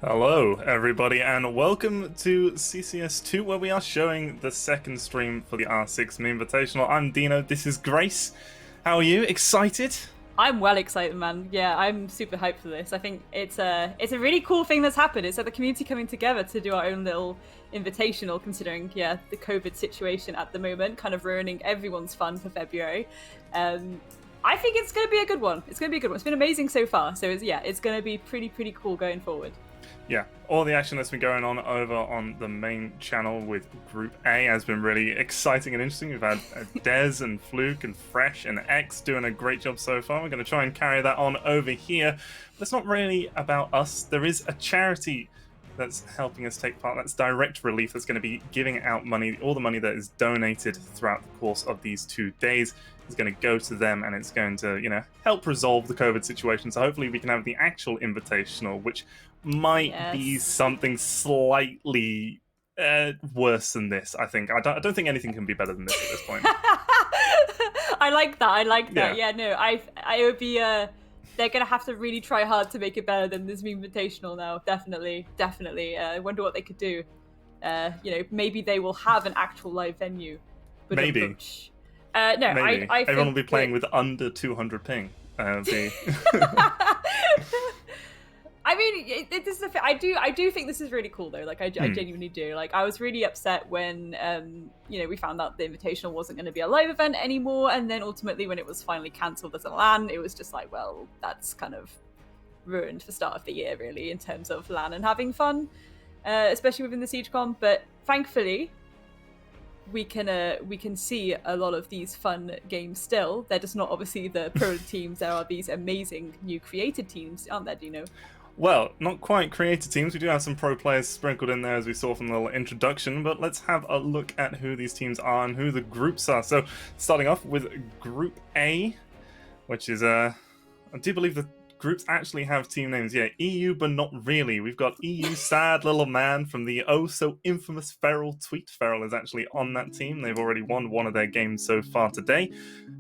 Hello, everybody, and welcome to CCS2, where we are showing the second stream for the R6 Memevitational. I'm Dino, this is Grace. How are you? Excited? I'm well excited, man. Yeah, I'm super hyped for this. I think it's a really cool thing that's happened. It's like the community coming together to do our own little invitational, considering the COVID situation at the moment, kind of ruining everyone's fun for February. I think it's going to be a good one. It's going to be a good one. It's been amazing so far. So it's going to be pretty cool going forward. Yeah, all the action that's been going on over on the main channel with Group A has been really exciting and interesting. We've had Dez and Fluke and Fresh and X doing a great job so far. We're going to try and carry that on over here. But it's not really about us. There is a charity that's helping us take part. That's Direct Relief, that's going to be giving out money. All the money that is donated throughout the course of these 2 days is going to go to them, and it's going to, help resolve the COVID situation. So hopefully we can have the actual invitational, which might be something slightly worse than this. I think. I don't think anything can be better than this at this point. I like that. Yeah, no, I would be. They're gonna have to really try hard to make it better than this Invitational now. Definitely. I wonder what they could do. Maybe they will have an actual live venue. But Maybe. No, Maybe. I Everyone will think be playing with under 200 ping. I mean, this is I do think this is really cool though. Like, I genuinely do. Like, I was really upset when we found out the Invitational wasn't going to be a live event anymore, and then ultimately when it was finally cancelled as a LAN, it was just like, well, that's kind of ruined the start of the year, really, in terms of LAN and having fun, especially within the SiegeCon. But thankfully, we can see a lot of these fun games still. They're just not obviously the pro teams. There are these amazing new created teams, aren't there, do you know? Well, not quite creative teams. We do have some pro players sprinkled in there, as we saw from the little introduction, but let's have a look at who these teams are and who the groups are. So, starting off with Group A, which is, I do believe the groups actually have team names. Yeah, EU, but not really. We've got EU Sad Little Man from the oh-so-infamous Feral Tweet. Feral is actually on that team. They've already won one of their games so far today.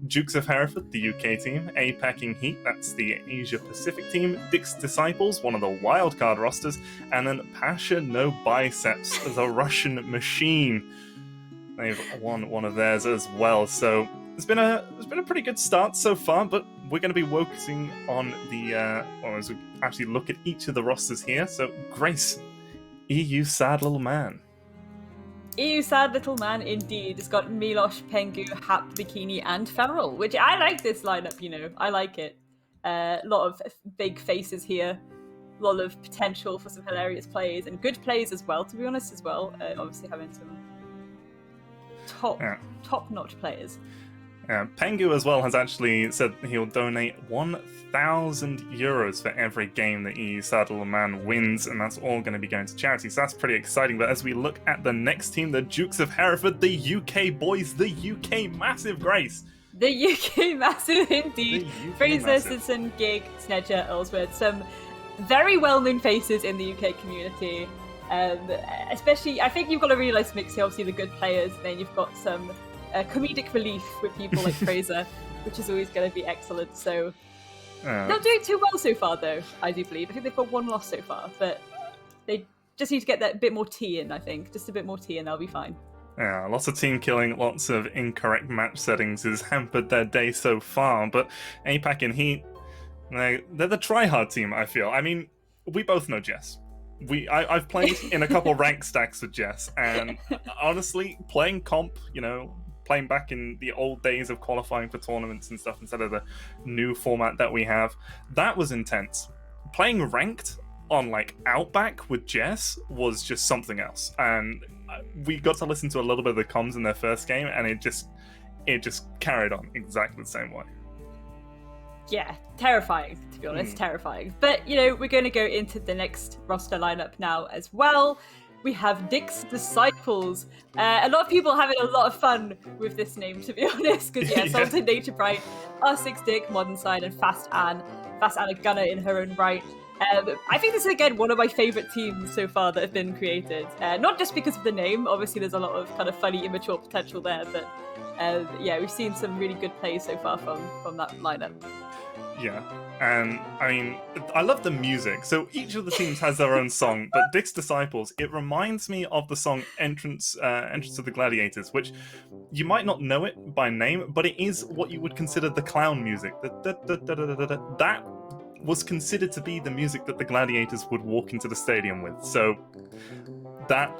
Dukes of Hereford, the UK team. A-Packing Heat, that's the Asia-Pacific team. Dick's Disciples, one of the wildcard rosters. And then Pasha No Biceps, the Russian Machine. They've won one of theirs as well. So it's been a pretty good start so far, but we're going to be focusing on as we actually look at each of the rosters here. So, Grace, EU Sad Little Man. EU Sad Little Man, indeed. It's got Milosh, Pengu, Hap, Bikini, and Feral, which I like this lineup, I like it. A lot of big faces here. A lot of potential for some hilarious plays, and good plays as well, to be honest, as well. Obviously having some top-notch players. Pengu as well has actually said he'll donate 1,000 euros for every game that EU Sad Little Man wins, and that's all going to be going to charity, so that's pretty exciting. But as we look at the next team, the Dukes of Hereford, the UK boys, the UK Massive, Grace. The UK Massive, indeed. Fraser, Simpson, Gig, Snedger, Ellsworth, some very well-known faces in the UK community. Especially, I think you've got a really nice mix here. Obviously, the good players, then you've got some comedic relief with people like Fraser, which is always going to be excellent. So not doing too well so far, though, I do believe. I think they've got one loss so far, but they just need to get that bit more tea in, I think. Just a bit more tea and they'll be fine. Yeah, lots of team killing, lots of incorrect match settings has hampered their day so far, but APAC and Heat, they're the try-hard team, I feel. I mean, we both know Jess. I've played in a couple rank stacks with Jess, and honestly, playing comp, playing back in the old days of qualifying for tournaments and stuff instead of the new format that we have, that was intense. Playing ranked on Outback with Jess was just something else, and we got to listen to a little bit of the comms in their first game, and it just carried on exactly the same way. Yeah, terrifying, to be honest, terrifying. But, we're going to go into the next roster lineup now as well. We have Dick's Disciples. A lot of people having a lot of fun with this name, to be honest, because Salted Nature Bright, R6 Dick, Modern Side, and Fast Anne. Fast Anne, a gunner in her own right. I think this is, again, one of my favourite teams so far that have been created. Not just because of the name, obviously there's a lot of kind of funny, immature potential there, but we've seen some really good plays so far from that lineup. Yeah, and I mean, I love the music. So each of the teams has their own song, but Dick's Disciples, it reminds me of the song Entrance of the Gladiators, which you might not know it by name, but it is what you would consider the clown music. That was considered to be the music that the gladiators would walk into the stadium with. So that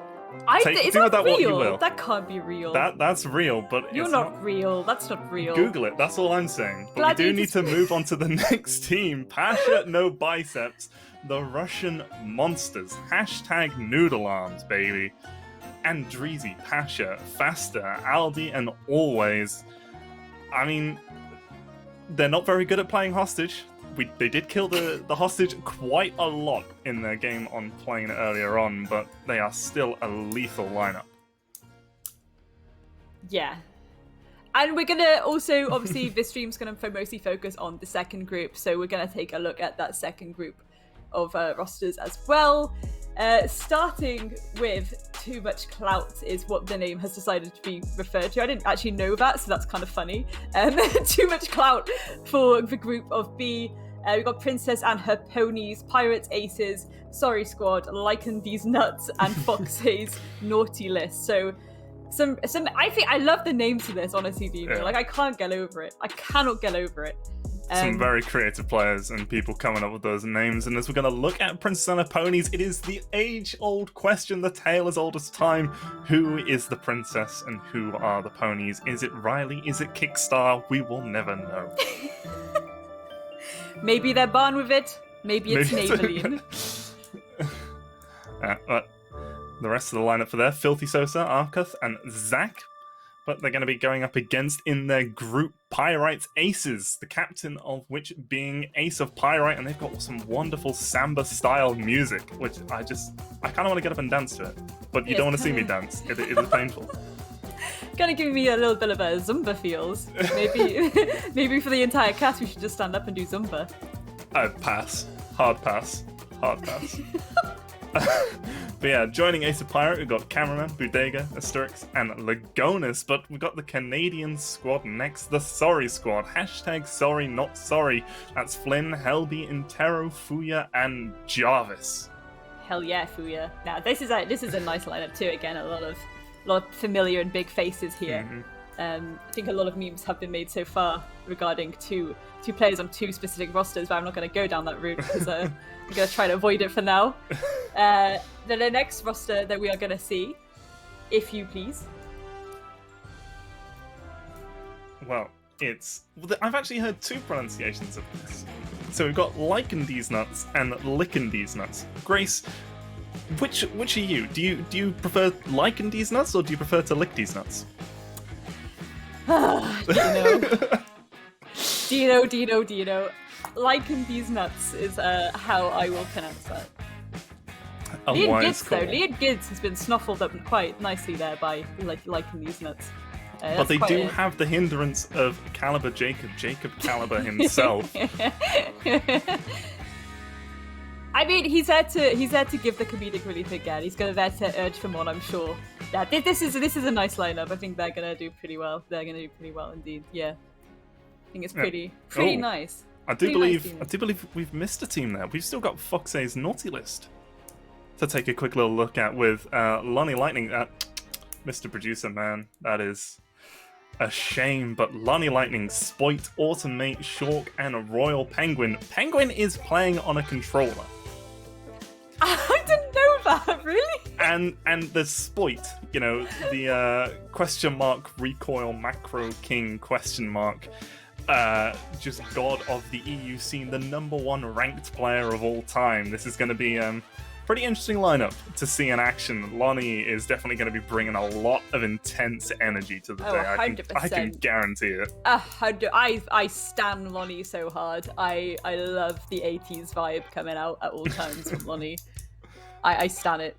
Is do with that that what you real? will. That can't be real. That's real, but You're it's not real. That's not real. Google it. That's all I'm saying. But we do need to move on to the next team. Pasha No Biceps, the Russian Monsters. Hashtag Noodle Arms, baby. Andreezy, Pasha, Faster, Aldi, and Always. I mean, they're not very good at playing hostage. They did kill the hostage quite a lot in their game on plane earlier on, but they are still a lethal lineup. Yeah. And we're going to also, obviously, this stream's going to mostly focus on the second group, so we're going to take a look at that second group of rosters as well. Starting with Too Much Clout is what the name has decided to be referred to. I didn't actually know that, so that's kind of funny. Too Much Clout for the group of B. We've got Princess and Her Ponies, Pirates, Aces, Sorry Squad, Liken These Nuts, and Fox's Naughty List. So some I love the names of this, honestly, Dino. Yeah. Like, I can't get over it. I cannot get over it. Some very creative players and people coming up with those names. And as we're going to look at Princess and Her Ponies, it is the age-old question, the tale as old as time. Who is the princess and who are the ponies? Is it Riley? Is it Kickstar? We will never know. Maybe they're born with it. Maybe it's Maybelline. But the rest of the lineup for there, Filthy Sosa, Arkuth, and Zach. But they're going to be going up against, in their group, Pyrite's Aces, the captain of which being Ace of Pyrite, and they've got some wonderful samba-style music, which I kind of want to get up and dance to it. But you don't want to see me dance. It is painful. Kind of giving me a little bit of a Zumba feels. Maybe for the entire cast we should just stand up and do Zumba. Pass. Hard pass. Hard pass. But yeah, joining Ace of Pirate, we've got Cameraman, Bodega, Asterix, and Lagonis, but we've got the Canadian squad next, the Sorry Squad. Hashtag Sorry Not Sorry. That's Flynn, Helby, Intero, Fuya, and Jarvis. Hell yeah, Fuya. Now this is a nice lineup too. Again, a lot of familiar and big faces here. Mm-hmm. I think a lot of memes have been made so far regarding two players on two specific rosters, but I'm not going to go down that route because I'm going to try to avoid it for now. The next roster that we are going to see, if you please. Well, I've actually heard two pronunciations of this. So we've got Liken These Nuts and Licken These Nuts. Grace, which are you? Do you prefer Liken These Nuts or do you prefer to lick these nuts? Dino. Liken These Nuts is how I will pronounce that. Leon Gids has been snuffled up quite nicely there by Liken These Nuts. But they do have the hindrance of Jacob Caliber himself. I mean, he's there to give the comedic relief again. He's there to urge for more, I'm sure. Yeah, this is a nice lineup. I think they're gonna do pretty well. They're gonna do pretty well indeed. Yeah, I think it's pretty nice. I do believe we've missed a team there. We've still got Fox's Naughty List to take a quick little look at with Lonnie Lightning. Mr. Producer, man, that is a shame. But Lonnie Lightning, Spoit, Automate, Shork, and Royal Penguin. Penguin is playing on a controller. I didn't know that, really? And the Spoit, the question mark recoil macro king question mark, just god of the EU scene, the #1 ranked player of all time. This is going to be pretty interesting lineup to see in action. Lonnie is definitely going to be bringing a lot of intense energy to the day. 100%. I can guarantee it. I stan Lonnie so hard. I love the 80s vibe coming out at all times from Lonnie. I stan it.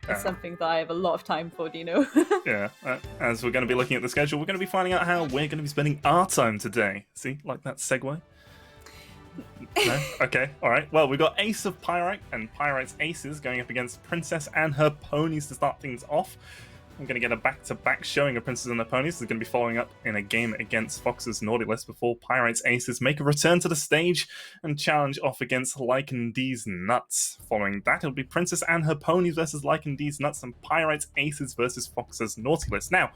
It's something that I have a lot of time for, Dino. Yeah, as we're going to be looking at the schedule, we're going to be finding out how we're going to be spending our time today. See, like that segue? No? Okay, alright. Well, we've got Ace of Pyrite and Pyrite's Aces going up against Princess and Her Ponies to start things off. We're going to get a back-to-back showing of Princess and Her Ponies. They're going to be following up in a game against Fox's Naughty List before Pyrite's Aces make a return to the stage and challenge off against Lycan D's Nuts. Following that, it'll be Princess and Her Ponies versus Lycan D's Nuts and Pyrite's Aces versus Fox's Naughty List. Now,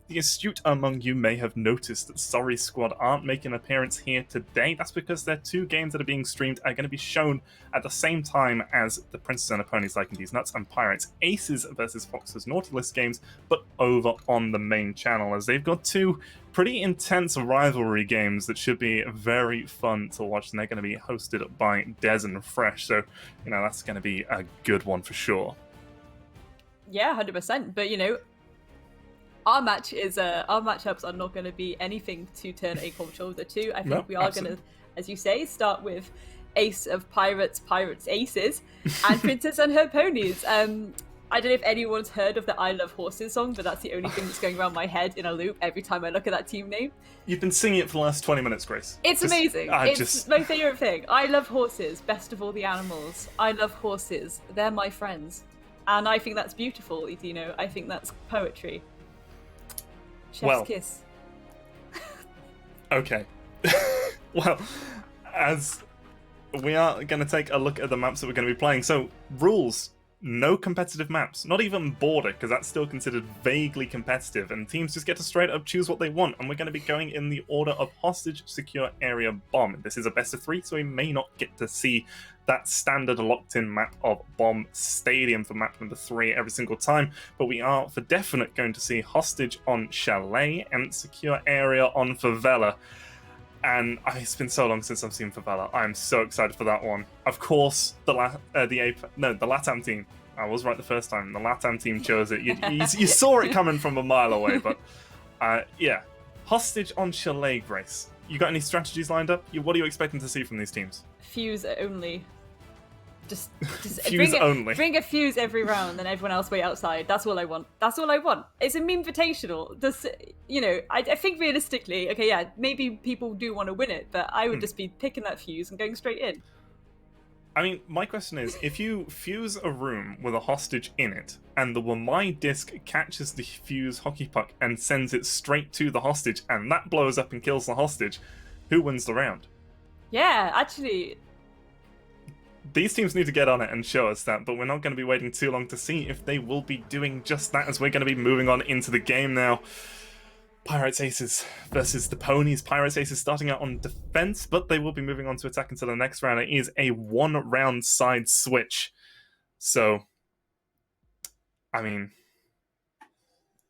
the astute among you may have noticed that Sorry Squad aren't making an appearance here today. That's because their two games that are being streamed are going to be shown at the same time as the Princess and Her Ponies Lycan D's Nuts and Pirates Aces versus Fox's Naughty List games, but over on the main channel, as they've got two pretty intense rivalry games that should be very fun to watch, and they're going to be hosted by Des and Fresh, so, that's going to be a good one for sure. Yeah, 100%, but, our matchups are not going to be anything to turn a cold shoulder to. I think we are going to, as you say, start with Ace of Pirates Aces, and Princess and Her Ponies. I don't know if anyone's heard of the I Love Horses song, but that's the only thing that's going around my head in a loop every time I look at that team name. You've been singing it for the last 20 minutes, Grace. It's amazing. It's my favourite thing. I love horses, best of all the animals. I love horses. They're my friends. And I think that's beautiful, I think that's poetry. Chef's kiss. Okay. Well, as we are going to take a look at the maps that we're going to be playing. So, rules. No competitive maps. Not even border, because that's still considered vaguely competitive. And teams just get to straight up choose what they want. And we're going to be going in the order of Hostage, Secure Area, Bomb. This is a best of 3, so we may not get to see that standard locked-in map of Bomb Stadium for map number 3 every single time. But we are, for definite, going to see Hostage on Chalet and Secure Area on Favela. And it's been so long since I've seen Favela. I'm so excited for that one. Of course, the LATAM team. I was right the first time. The LATAM team chose it. You saw it coming from a mile away, but yeah. Hostage on Chalet, Grace. You got any strategies lined up? What are you expecting to see from these teams? Fuse only. Just fuse only. Bring a fuse every round, and everyone else wait outside. That's all I want. It's a Memevitational. I think realistically, okay, yeah, maybe people do want to win it, but I would just be picking that fuse and going straight in. I mean, my question is, if you fuse a room with a hostage in it, and the Wamai disc catches the fuse hockey puck and sends it straight to the hostage, and that blows up and kills the hostage, who wins the round? Yeah, actually... These teams need to get on it and show us that, but we're not going to be waiting too long to see if they will be doing just that, as we're going to be moving on into the game now. Pirates Aces versus the Ponies. Pirates Aces starting out on defense, but they will be moving on to attack into the next round. It is a one-round side switch. So, I mean,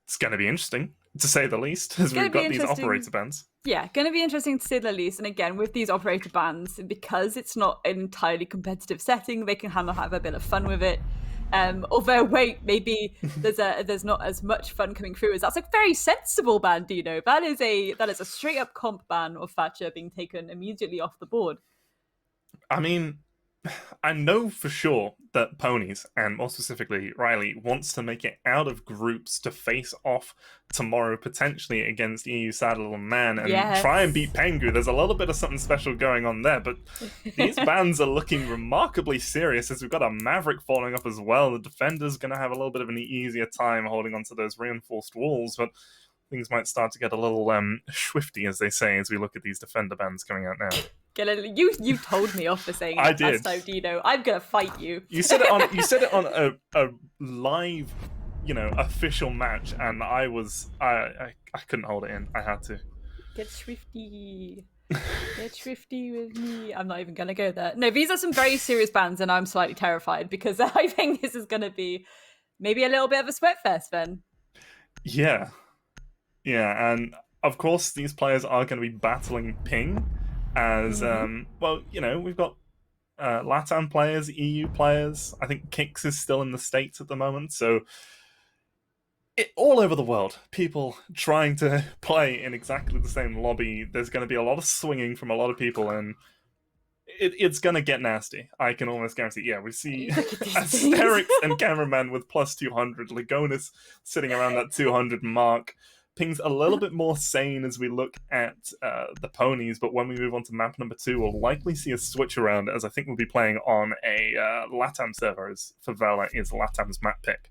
it's going to be interesting, to say the least, as we've got these operator bans. Yeah, going to be interesting to say the least. And again, with these operator bans, because it's not an entirely competitive setting, they can have a bit of fun with it. Although, wait, maybe there's not as much fun coming through as that's a very sensible ban, Dino. That is a straight up comp ban of Thatcher being taken immediately off the board. I mean, I know for sure that Ponies, and more specifically Riley, wants to make it out of groups to face off tomorrow, potentially against EU Sad Little Man, and try and beat Pengu. There's a little bit of something special going on there, but these bans are looking remarkably serious, as we've got a Maverick following up as well. The defender's going to have a little bit of an easier time holding onto those reinforced walls, but things might start to get a little swifty, as they say, as we look at these defender bans coming out now. You told me off for saying I it did. Last time, Dino. I'm gonna fight you. You said it on a live, official match, and I couldn't hold it in. I had to. Get swifty. Get swifty with me. I'm not even gonna go there. No, these are some very serious bans, and I'm slightly terrified because I think this is gonna be maybe a little bit of a sweat fest then. Yeah, and of course these players are going to be battling ping. As, we've got LATAM players, EU players. I think Kix is still in the States at the moment, so all over the world, people trying to play in exactly the same lobby. There's going to be a lot of swinging from a lot of people, and it's going to get nasty. I can almost guarantee. Yeah, we see Asterix and Cameraman with plus 200, Legonis sitting around that 200 mark. Ping's a little bit more sane as we look at the Ponies, but when we move on to map number 2, we'll likely see a switch around, as I think we'll be playing on a LATAM server, as Favela is LATAM's map pick.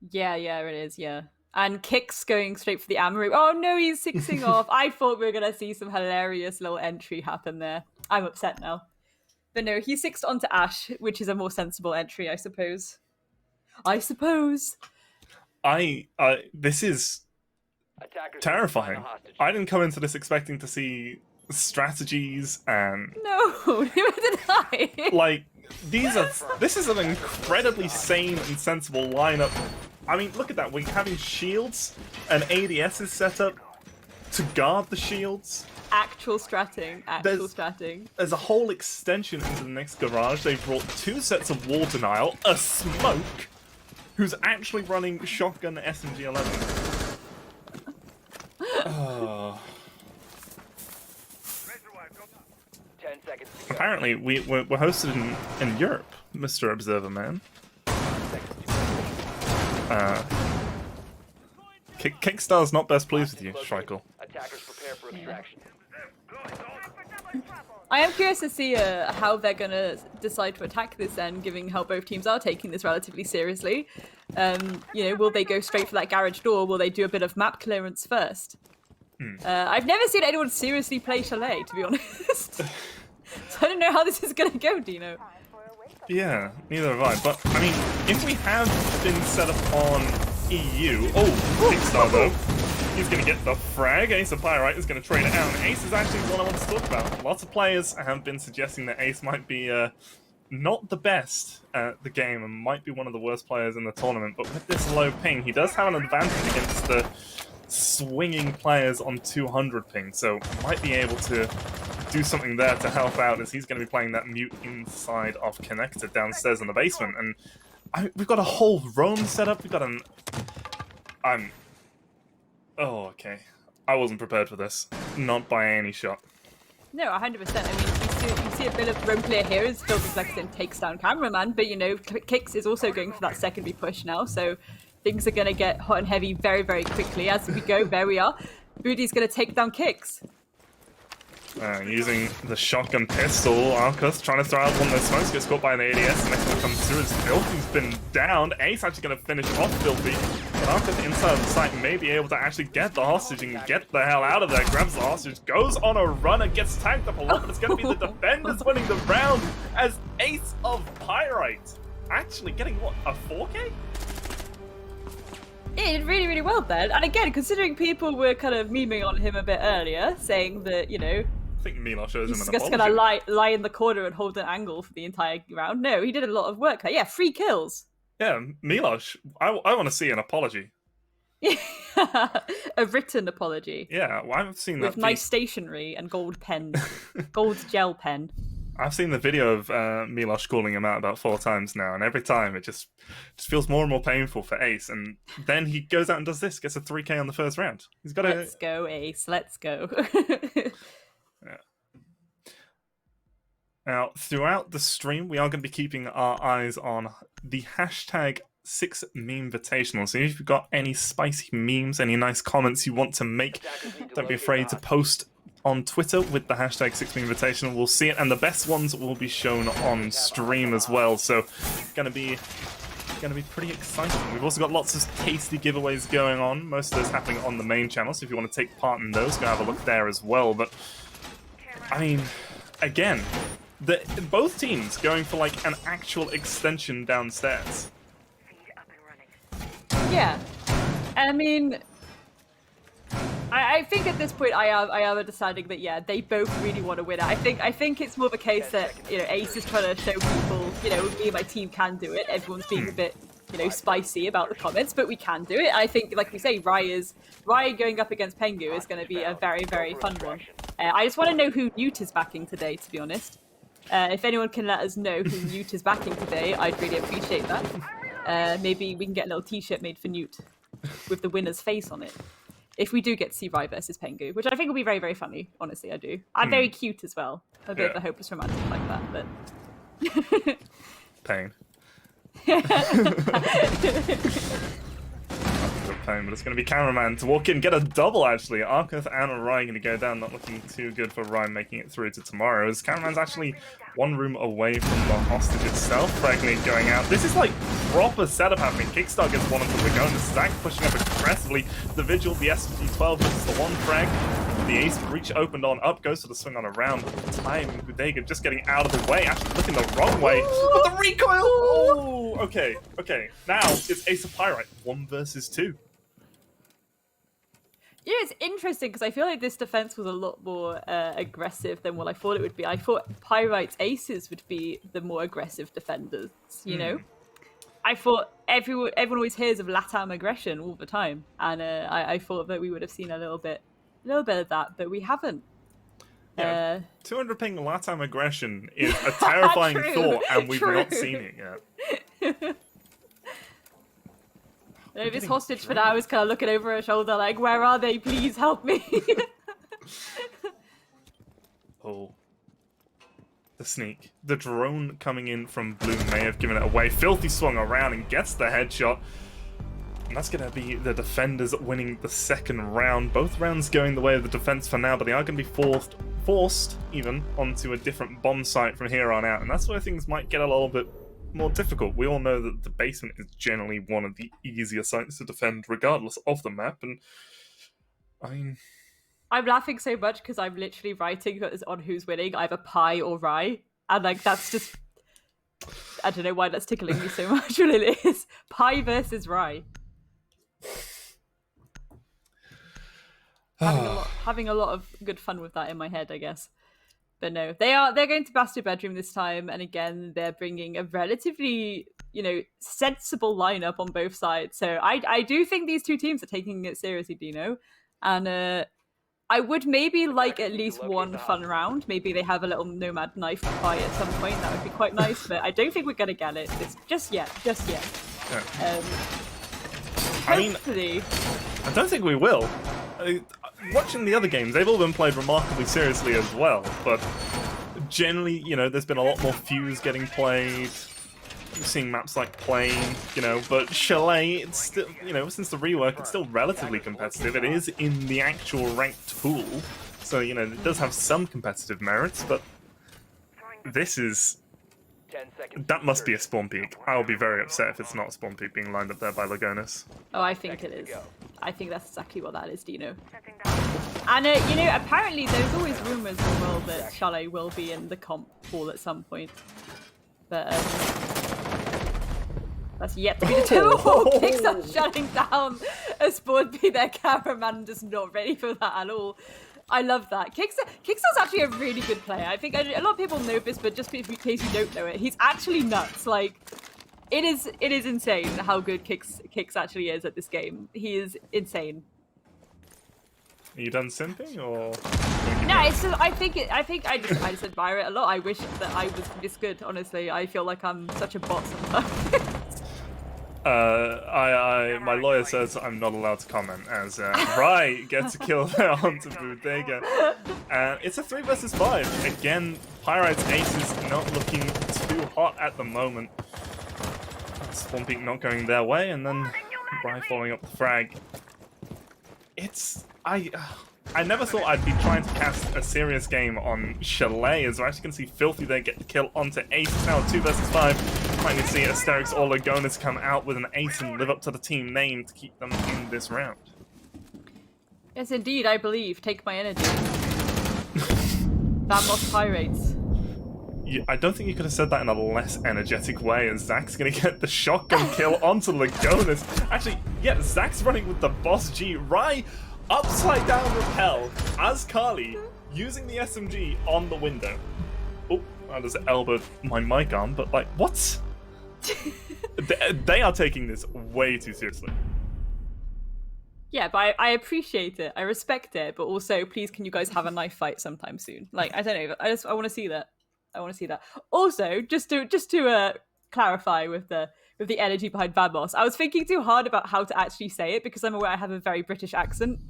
Yeah, it is, yeah. And Kicks going straight for the Amaru. Oh no, he's sixing off. I thought we were going to see some hilarious little entry happen there. I'm upset now. But no, he sixed onto Ash, which is a more sensible entry, I suppose. This is terrifying. I didn't come into this expecting to see strategies and No, neither did I. like this is an incredibly sane and sensible lineup. I mean, look at that. We're having shields and ADS is set up to guard the shields. Actual stratting. There's a whole extension into the next garage. They've brought 2 sets of wall denial, a smoke, who's actually running shotgun SMG 11. Oh. 10 seconds to go. Apparently, we're hosted in Europe, Mr. Observer Man. Kickstar's not best pleased with you, Schreikel. Attackers prepare for extraction. I am curious to see how they're going to decide to attack this end, given how both teams are taking this relatively seriously. Will they go straight for that garage door? Will they do a bit of map clearance first? I've never seen anyone seriously play Chalet, to be honest. So I don't know how this is going to go, Dino. Yeah, neither have I. But, I mean, if we have been set up on EU... Oh, Kickstar, though. He's going to get the frag. Ace of Pyrite is going to trade it out. And Ace is actually the one I want to talk about. Lots of players have been suggesting that Ace might be not the best at the game and might be one of the worst players in the tournament. But with this low ping, he does have an advantage against the swinging players on 200 ping. So might be able to do something there to help out, as he's going to be playing that mute inside of Connector downstairs in the basement. And we've got a whole roam set up. We've got an... Oh, okay. I wasn't prepared for this. Not by any shot. No, 100%. I mean, you see a bit of roam clear here as Phil Flexen takes down Cameraman, but, Kicks is also going for that secondary push now, so things are going to get hot and heavy very, very quickly. As we go, there we are. Booty's going to take down Kicks. Using the shotgun pistol, Arcus trying to throw out one of those smokes, gets caught by an ADS, and next one comes through as Filthy's been downed. Ace actually going to finish off Filthy, but Arcus inside of the site may be able to actually get the hostage and get the hell out of there. Grabs the hostage, goes on a run and gets tagged up a lot, but it's going to be the defenders winning the round as Ace of Pyrite actually getting, what, a 4K? He did really, really well then. And again, considering people were kind of memeing on him a bit earlier, saying that, I think Milo shows him an he's apology. just going to lie in the corner and hold an angle for the entire round. No, he did a lot of work. Yeah, 3 kills. Yeah, Milosh, I want to see an apology. A written apology. Yeah, well, I've seen that. With nice stationery and gold pen. Gold gel pen. I've seen the video of Milosh calling him out about 4 times now, and every time it just feels more and more painful for Ace. And then he goes out and does this, gets a 3K on the first round. He's got Let's go, Ace. Let's go. Yeah. Now, throughout the stream, we are going to be keeping our eyes on the hashtag Six Memevitational. So if you've got any spicy memes, any nice comments you want to make, don't be afraid to post on Twitter with the hashtag Six Memevitational. We'll see it, and the best ones will be shown on stream as well. So, gonna be pretty exciting. We've also got lots of tasty giveaways going on. Most of those happening on the main channel. So if you want to take part in those, go have a look there as well. But I mean, again, both teams going for like an actual extension downstairs. Yeah, I mean, I think at this point I am deciding that they both really want to win it. I think it's more of a case that Ace is trying to show people me and my team can do it. Everyone's being a bit spicy about the comments, but we can do it. I think, like we say, Rye going up against Pengu is going to be a very, very fun one. I just want to know who Newt is backing today, to be honest. If anyone can let us know who Newt is backing today, I'd really appreciate that. Maybe we can get a little t-shirt made for Newt with the winner's face on it. If we do get to see Rye versus Pengu, which I think will be very, very funny, honestly, I do. And very cute as well. A bit of a hopeless romantic like that, but... Pain. of pain, but it's going to be Cameraman to walk in, get a double actually. Arketh and Ryan going to go down, not looking too good for Ryan making it through to tomorrow, as Cameraman's actually one room away from the hostage itself. Pregnant going out. This is like proper setup happening. Kickstar gets one onto the gun. Zach pushing up aggressively. The Vigil, the SMG-12, this is the one frag. The ace breach opened on up, goes for the swing on around, but the time, Budega just getting out of the way, actually looking the wrong way, but the recoil! Oh, okay. Now it's Ace of Pyrite, 1 versus 2. Yeah, it's interesting because I feel like this defense was a lot more aggressive than what I thought it would be. I thought Pyrite's aces would be the more aggressive defenders, you know? I thought everyone always hears of LATAM aggression all the time, and I thought that we would have seen a little bit of that, but we haven't. Yeah, 200 ping LATAM aggression is a terrifying thought, and we've not seen it yet. This hostage for now is kind of looking over her shoulder like, where are they? Please help me. Oh. The sneak. The drone coming in from Blue may have given it away. Filthy swung around and gets the headshot. And that's going to be the defenders winning the second round. Both rounds going the way of the defense for now, but they are going to be forced even onto a different bomb site from here on out. And that's where things might get a little bit more difficult. We all know that the basement is generally one of the easier sites to defend regardless of the map. And I mean, I'm laughing so much because I'm literally writing on who's winning, either pie or rye. And like, that's just, I don't know why that's tickling me so much, but it is. Pie versus rye. Having a lot of good fun with that in my head, I guess. But no, they're going to Bastard Bedroom this time, and again they're bringing a relatively, sensible lineup on both sides. So I do think these two teams are taking it seriously, Dino, and I would maybe like at least one fun round. Maybe they have a little Nomad knife fight at some point. That would be quite nice, but I don't think we're gonna get it just yet. yeah. Hopefully. I don't think we will. Watching the other games, they've all been played remarkably seriously as well, but generally, there's been a lot more Fuse getting played. We're seeing maps like Plane, but Chalet, it's still, since the rework, it's still relatively competitive. It is in the actual ranked pool, so, it does have some competitive merits, but this is... That must be a spawn peak. I'll be very upset if it's not a spawn peak being lined up there by Lagonis. Oh, I think it is. I think that's exactly what that is, Dino. And, apparently there's always rumours as well that Chalet will be in the comp pool at some point. But, that's yet to be determined. Kicks are shutting down a spawn peak. Their cameraman just not ready for that at all. I love that. Kickstar's actually a really good player. I think a lot of people know this, but just in case you don't know it, he's actually nuts. Like, it is insane how good Kix actually is at this game. He is insane. Are you done simping, or? No, it's just, I think I just admire it a lot. I wish that I was this good. Honestly, I feel like I'm such a bot sometimes. My lawyer says I'm not allowed to comment as Rai gets a kill there onto Bodega. And it's a 3 versus 5. Again, Pyrite's ace is not looking too hot at the moment. Spawn Peak not going their way, and then Rai following up the frag. I never thought I'd be trying to cast a serious game on Chalet, as we're actually going to see Filthy there get the kill onto Ace. It's now 2 versus 5. Might need to see Asterix or Lagonis come out with an ace and live up to the team name to keep them in this round. Yes, indeed, I believe. Take my energy. Vamos Pirates. I don't think you could have said that in a less energetic way, and Zach's going to get the shotgun kill onto Lagonis. Actually, yeah, Zach's running with the Boss G. Rai upside down rappel as Carly using the SMG on the window. Oh, I just elbowed my mic arm, but like, what? They are taking this way too seriously. Yeah, but I appreciate it. I respect it, but also, please, can you guys have a knife fight sometime soon? Like, I don't know. I want to see that. I want to see that. Also, just to clarify with the energy behind Vamos, I was thinking too hard about how to actually say it because I'm aware I have a very British accent.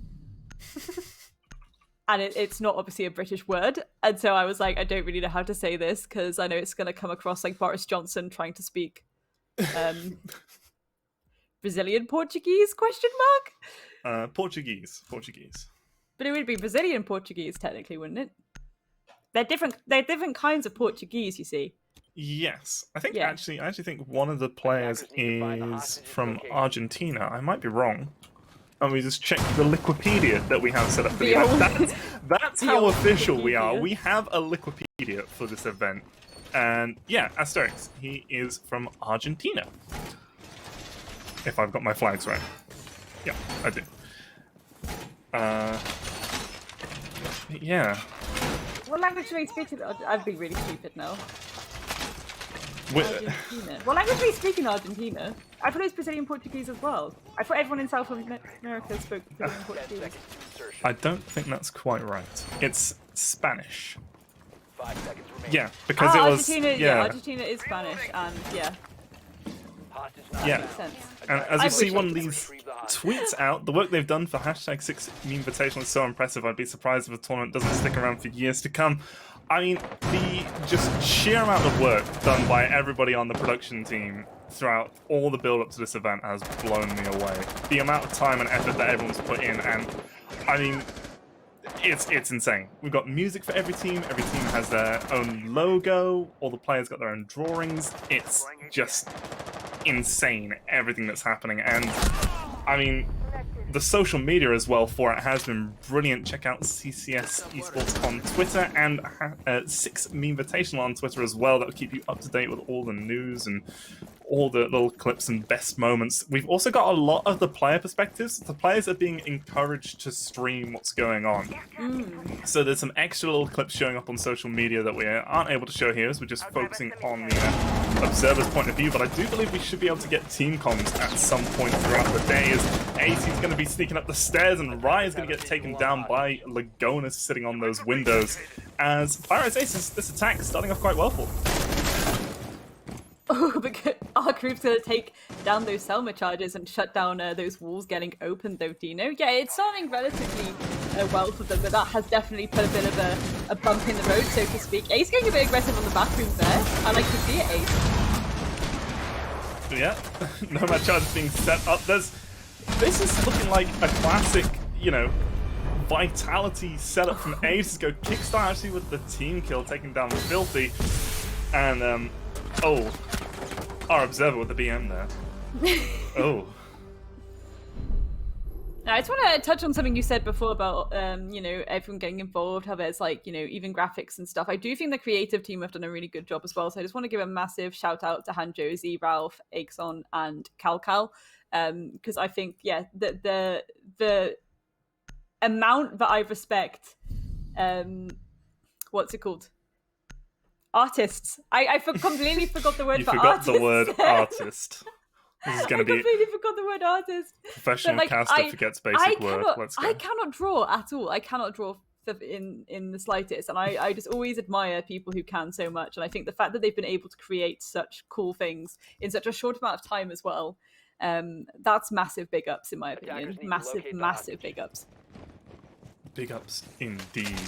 And it's not obviously a British word. And so I was like, I don't really know how to say this because I know it's going to come across like Boris Johnson trying to speak Brazilian Portuguese ? Portuguese. But it would be Brazilian Portuguese technically, wouldn't it? They're different. They're different kinds of Portuguese, you see. Yes, I think Yeah. actually, I actually think one of the players is from Argentina. I might be wrong. And we just check the Wikipedia that we have set up for the event. That's how official we are. Wikipedia. We have a Wikipedia for this event. And yeah, Asterix, he is from Argentina. If I've got my flags right. Yeah, I do. Yeah. What language do they speak in? I'd be really stupid now. Wi- Argentina. What language do they speak in Argentina? I thought it was Brazilian Portuguese as well. I thought everyone in South America spoke Brazilian 10 Portuguese. seconds to insertion. I don't think that's quite right. It's Spanish. 5 seconds remaining. Yeah, because it was. Argentina, Yeah, Argentina is Spanish, and yeah, Hostage Yeah. knockdown. makes sense. and as I you see wish one I of could these retrieve the hostage. tweets out, the work they've done for hashtag Six Memevitational is so impressive. I'd be surprised if the tournament doesn't stick around for years to come. I mean, the just sheer amount of work done by everybody on the production team throughout all the build-up to this event has blown me away. The amount of time and effort that everyone's put in, and I mean, it's insane. We've got music for every team. Every team has their own logo. All the players got their own drawings. It's just insane, everything that's happening. And I mean, the social media as well for it has been brilliant. Check out CCS Esports on Twitter and Six Memevitational on Twitter as well. That'll keep you up to date with all the news and all the little clips and best moments. We've also got a lot of the player perspectives. The players are being encouraged to stream what's going on. So there's some extra little clips showing up on social media that we aren't able to show here, as we're just focusing on the observer's point of view. But I do believe we should be able to get team comms at some point throughout the day, as AC's going to be sneaking up the stairs and Rai is going to get taken down by Lagonas sitting on those windows. As Pyrite's Aces, this attack is starting off quite well for them. Oh, because our group's gonna take down those Selma charges and shut down those walls getting opened, though, Dino. Yeah, it's starting relatively well for them, but that has definitely put a bit of a bump in the road, so to speak. Ace getting a bit aggressive on the bathrooms there. I like to see it, Ace. Yeah, Nomad charge is being set up. This is looking like a classic, you know, vitality setup from Ace. Go kickstart actually with the team kill, taking down Filthy, and oh, our observer with the BM there. Oh. Now, I just want to touch on something you said before about, you know, everyone getting involved, how there's like, you know, even graphics and stuff. I do think the creative team have done a really good job as well. So I just want to give a massive shout out to Han Josie, Ralph, Axon, and Cal, because I think, yeah, the amount that I respect, what's it called? Artists. I completely forgot the word You for forgot artists. the word artist. This is going I to be completely forgot the word artist. professional But, like, caster forgets basic word. Let's go. I cannot draw at all. I cannot draw in the slightest, and I just always admire people who can so much. And I think the fact that they've been able to create such cool things in such a short amount of time as well, that's massive big ups in my opinion. Attackers need to Massive, locate the massive hostage. big ups. Big ups indeed.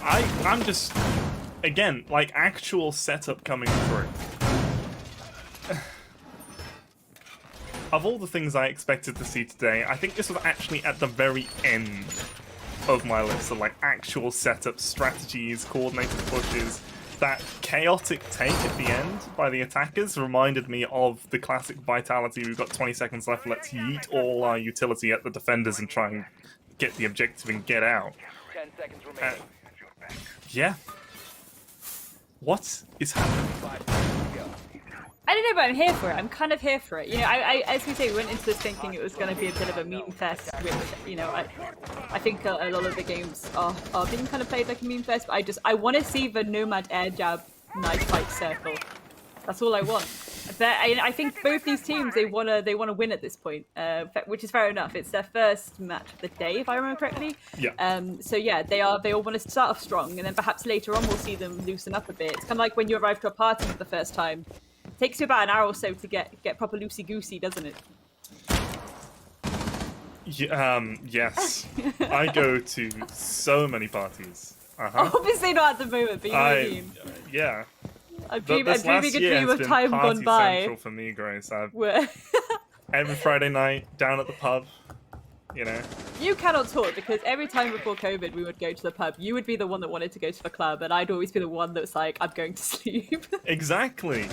I'm just, again, like actual setup coming through. Of all the things I expected to see today, I think this was actually at the very end of my list. So like actual setup, strategies, coordinated pushes. That chaotic take at the end by the attackers reminded me of the classic Vitality. We've got 20 seconds left. Let's yeet all our utility at the defenders and try and get the objective and get out. 10 seconds remaining. Yeah. What is happening? 5 seconds to go. I don't know, but I'm here for it. I'm kind of here for it. You know, I as we say, we went into this thinking it was going to be a bit of a meme fest, which, you know, I think a lot of the games are being kind of played like a meme fest, but I want to see the Nomad air jab knife fight circle. That's all I want. But I think both these teams, they want to win at this point, which is fair enough. It's their first match of the day, if I remember correctly. Yeah. So yeah, they all want to start off strong, and then perhaps later on we'll see them loosen up a bit. It's kind of like when you arrive to a party for the first time. Takes you about an hour or so to get proper loosey-goosey, doesn't it? Yes. I go to so many parties. Obviously not at the moment, but you know what I mean. Yeah. I'm This dreaming last a year dream has of been time party gone by. central for me, Grace. Where Every Friday night down at the pub, you know. you cannot talk because every time before COVID we would go to the pub. You would be the one that wanted to go to the club, and I'd always be the one that's like, I'm going to sleep. Exactly.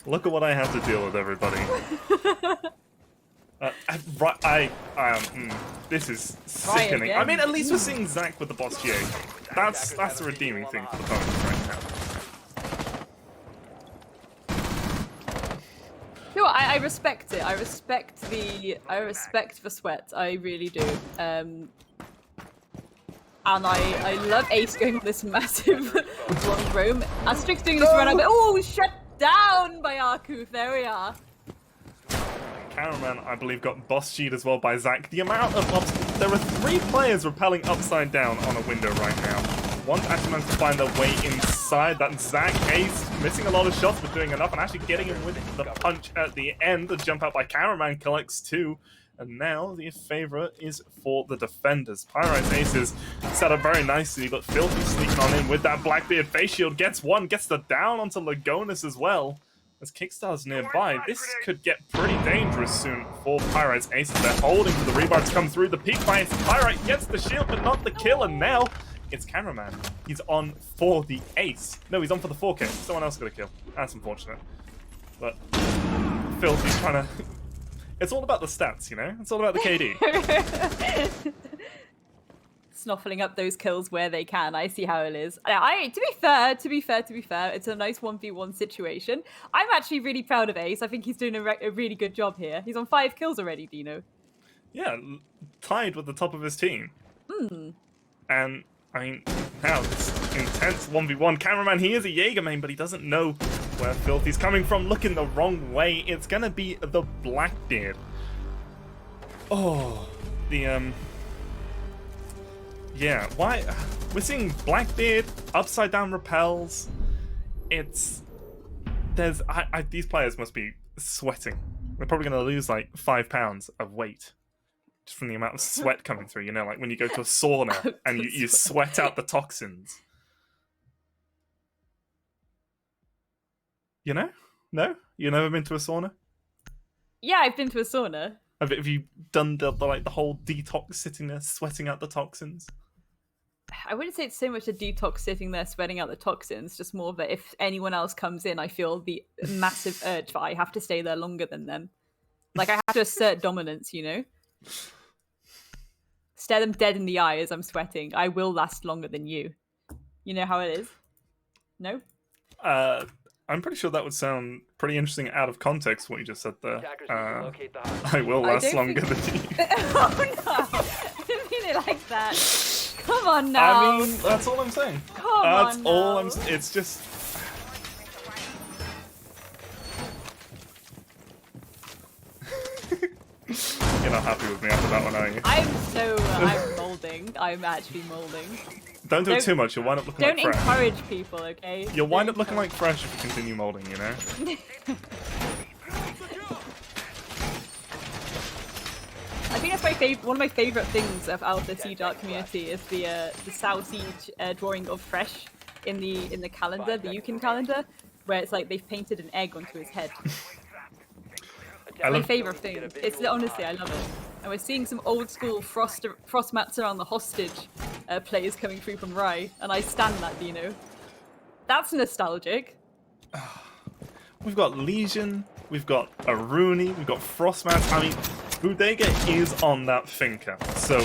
Look at what I have to deal with, everybody. This is sickening. I mean, at least we're seeing Zach with the boss GA. That's the redeeming thing for the ponies right now. You know what, I respect it. I respect the sweat. I really do. And I love Ace going on this massive long roam. Asterix doing this run out, oh, shut down by Arkuth. There we are. Cameraman, I believe, got boss G'd as well by Zach. The amount of there are 3 players rappelling upside down on a window right now. One actually managed to find their way inside. That Zach Ace missing a lot of shots, but doing enough and actually getting him with the punch at the end. The jump out by Cameraman collects 2. And now the favorite is for the defenders. Pyrite's aces set up very nicely, but Filthy sneaking on in with that Blackbeard face shield. Gets 1, gets the down onto Lagonis as well. As Kickstar's nearby, this could get pretty dangerous soon for Pyrite's aces. They're holding for the rebar to come through. The peak by Pyrite gets the shield, but not the kill. And now it's Cameraman. He's on for the ace. No, he's on for the 4K. Someone else got a kill. That's unfortunate. But Filthy's trying to... It's all about the stats, you know? It's all about the KD. Snuffling up those kills where they can. I see how it is. To be fair, it's a nice 1v1 situation. I'm actually really proud of Ace. I think he's doing a really good job here. He's on 5 kills already, Dino. Yeah, tied with the top of his team. And, I mean, now this intense 1v1. Cameraman, he is a Jaeger main, but he doesn't know where Filthy's coming from. Looking the wrong way. It's gonna be the Blackbeard. Oh, yeah, why? We're seeing Blackbeard, upside down repels. These players must be sweating. They're probably gonna lose like 5 pounds of weight just from the amount of sweat coming through. You know, like when you go to a sauna and you sweat out the toxins. You know? No? You've never been to a sauna? Yeah, I've been to a sauna. Have you done the whole detox, sitting there sweating out the toxins? I wouldn't say it's so much a detox sitting there sweating out the toxins, just more that if anyone else comes in, I feel the massive urge that I have to stay there longer than them. Like, I have to assert dominance, you know? Stare them dead in the eye as I'm sweating. I will last longer than you. You know how it is? No? I'm pretty sure that would sound pretty interesting out of context, what you just said there. Attackers need to locate the hostage. I will last longer than you. Oh no! I didn't mean it like that. Come on now. I mean, that's all I'm saying. That's all I'm saying. It's just... You're not happy with me after that one, are you? I'm molding. I'm actually molding. Don't do it too much, you'll wind up looking like Don't fresh. encourage people, okay? You'll wind up looking like fresh if you continue molding, you know? I think that's one of my favourite things about the Sea Dark community is the South Siege drawing of Fresh in the calendar, the Yukon calendar, where it's like they've painted an egg onto his head. My favourite thing. It's honestly, I love it. And we're seeing some old school frost mats around the hostage players coming through from Rye, and I stand that, you know. That's nostalgic. We've got Legion, we've got Aruni, we've got Frostmats. I mean, Bodega is on that thinker. So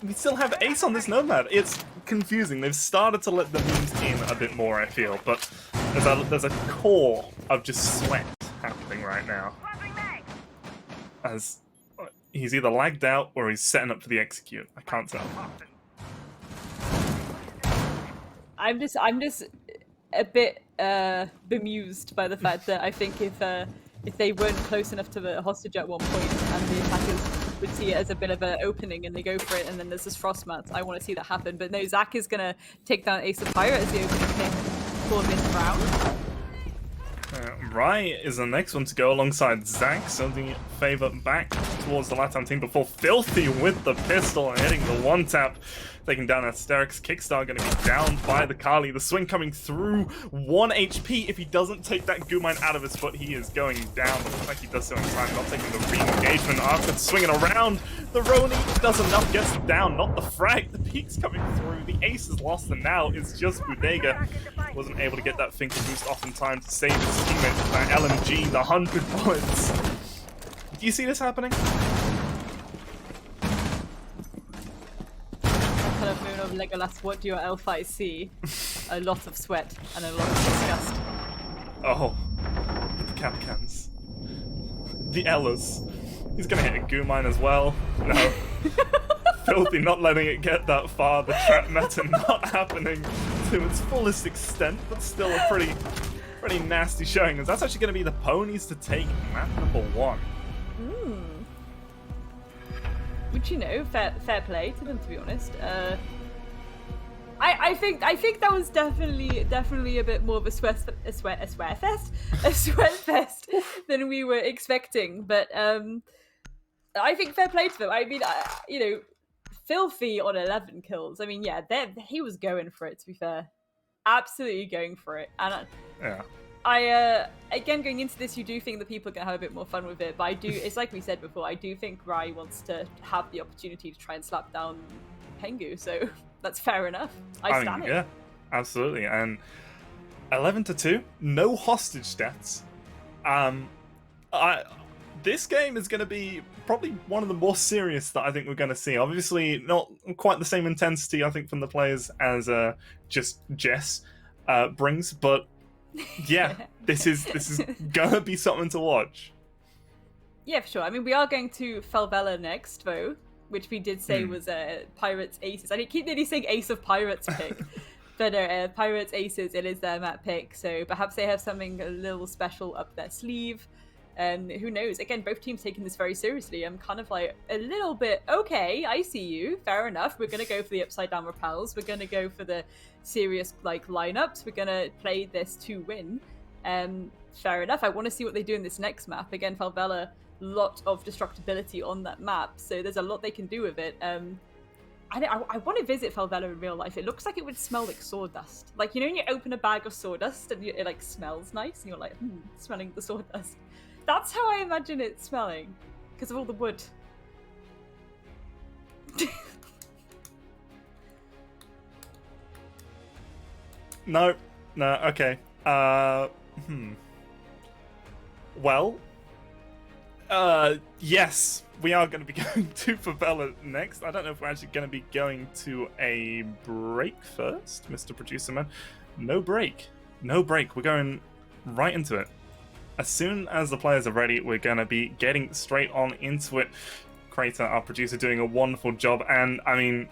we still have Ace on this Nomad. It's confusing. They've started to let the memes in a bit more, I feel, but there's a core of just sweat happening right now. As he's either lagged out or he's setting up for the execute. I can't tell. I'm just a bit bemused by the fact that I think if they weren't close enough to the hostage at one point and the attackers would see it as a bit of an opening and they go for it and then there's this Frostmats, I want to see that happen. But no, Zach is going to take down Ace of Pirate as the opening pick for this round. Rye is the next one to go alongside Zach, so the favour back towards the Latam team before Filthy with the pistol and hitting the one tap taking down Asterix. Kickstar going to be down by the Kali. The swing coming through, 1 HP. If he doesn't take that Gumine out of his foot, he is going down. But looks like he does so in time, not taking the re-engagement. After swinging around, the Roni does enough, gets it down, not the frag. The peak's coming through, the ace is lost, and now it's just Bodega. Wasn't able to get that Finker boost off in time to save his teammate with that LMG, the 100 bullets. Do you see this happening? Kind of moon of Legolas, what do your elf eyes see? A lot of sweat and a lot of disgust. Oh, the Capcans. The Ellas. He's gonna hit a Gumine as well. No. Filthy not letting it get that far. The trap meta not happening to its fullest extent, but still a pretty nasty showing. That's actually going to be the ponies to take map number 1. Which, you know, fair play to them, to be honest. I think that was definitely a bit more of a sweat fest than we were expecting. But I think fair play to them. I mean, you know, Filthy on 11 kills. I mean, yeah, he was going for it, to be fair. Absolutely going for it. And I again, going into this, you do think that people are going to have a bit more fun with it, but it's like we said before, I do think Rai wants to have the opportunity to try and slap down Pengu, so that's fair enough. I stand it. Yeah, absolutely. And 11-2, no hostage stats. This game is going to be probably one of the more serious that I think we're going to see. Obviously, not quite the same intensity, I think, from the players as just Jess brings, but yeah, this is going to be something to watch. Yeah, for sure. I mean, we are going to Falvella next, though, which we did say was Pirates Aces. I keep nearly saying Ace of Pirates pick. But Pirates Aces, it is their map pick, so perhaps they have something a little special up their sleeve. Who knows? Again, both teams taking this very seriously. I'm kind of like a little bit, okay, I see you. Fair enough. We're going to go for the upside down repels. We're going to go for the serious like lineups. We're going to play this to win. Fair enough. I want to see what they do in this next map. Again, Falvella, lot of destructibility on that map, so there's a lot they can do with it. I want to visit Falvella in real life. It looks like it would smell like sawdust. Like, you know when you open a bag of sawdust and it like smells nice and you're like, smelling the sawdust. That's how I imagine it smelling, because of all the wood. No, okay. Well, yes, we are going to be going to Favela next. I don't know if we're actually going to be going to a break first, Mr. Producer Man. No break. We're going right into it. As soon as the players are ready, we're going to be getting straight on into it. Crater, our producer, doing a wonderful job. And, I mean,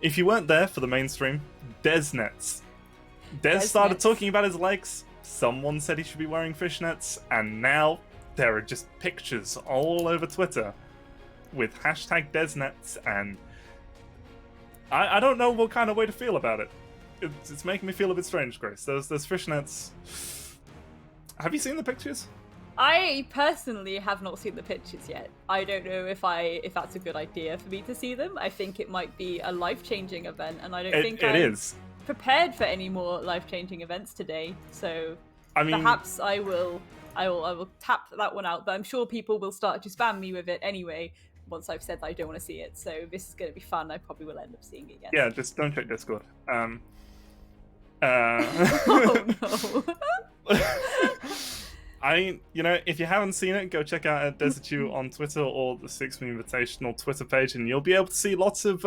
if you weren't there for the mainstream, Desnets. Des started talking about his legs. Someone said he should be wearing fishnets. And now there are just pictures all over Twitter with hashtag Desnets. And I don't know what kind of way to feel about it. It's making me feel a bit strange, Grace. Those fishnets... Have you seen the pictures? I personally have not seen the pictures yet. I don't know if that's a good idea for me to see them. I think it might be a life-changing event, and I don't think I'm prepared for any more life-changing events today. So perhaps I will tap that one out. But I'm sure people will start to spam me with it anyway once I've said that I don't want to see it. So this is going to be fun. I probably will end up seeing it again. Yeah, just don't check Discord. Oh no. If you haven't seen it, go check out Desitu on Twitter or the Six Memevitational Twitter page, and you'll be able to see lots of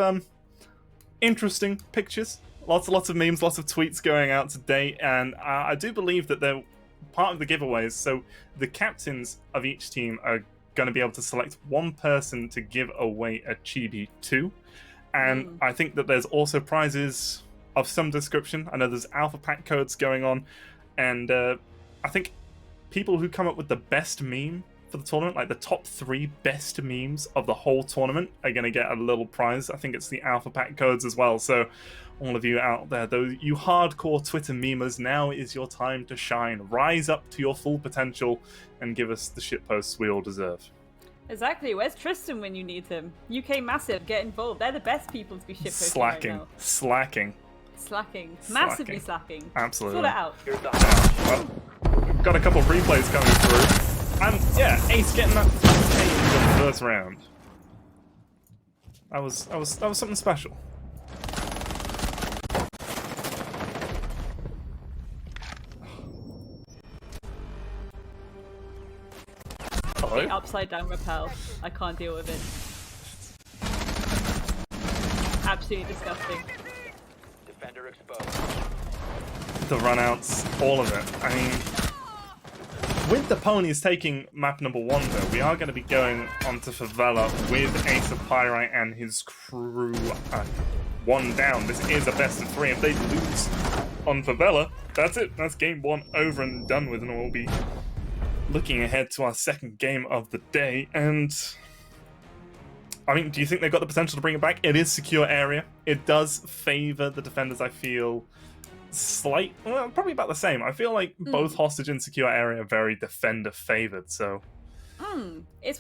interesting pictures, lots of memes, lots of tweets going out today. And I do believe that they're part of the giveaways. So the captains of each team are going to be able to select one person to give away a chibi to, and I think that there's also prizes of some description. I know there's alpha pack codes going on, and I think people who come up with the best meme for the tournament, like the top 3 best memes of the whole tournament, are going to get a little prize. I think it's the alpha pack codes as well. So all of you out there, those you hardcore Twitter memers, now is your time to shine. Rise up to your full potential and give us the shitposts we all deserve. Exactly. Where's Tristan when you need him? UK Massive, get involved. They're the best people to be shitposting right now. Slacking. Massively slacking. Absolutely. Sort it out. Here's the Well, we've got a couple of replays coming through. And yeah, Ace getting that in the first round. That was something special. Hello? Upside down rappel. I can't deal with it. Absolutely disgusting. defender exposed. The runouts, all of it. I mean, with the ponies taking map number 1, though, we are going to be going on to Favela with Ace of Pyrite and his crew 1 down. This is a best of 3. If they lose on Favela, that's it. That's game 1 over and done with, and we'll be looking ahead to our second game of the day. And I mean, do you think they've got the potential to bring it back? It is secure area. It does favor the defenders, I feel. Well, probably about the same. I feel like both hostage and secure area are very defender favored. So it's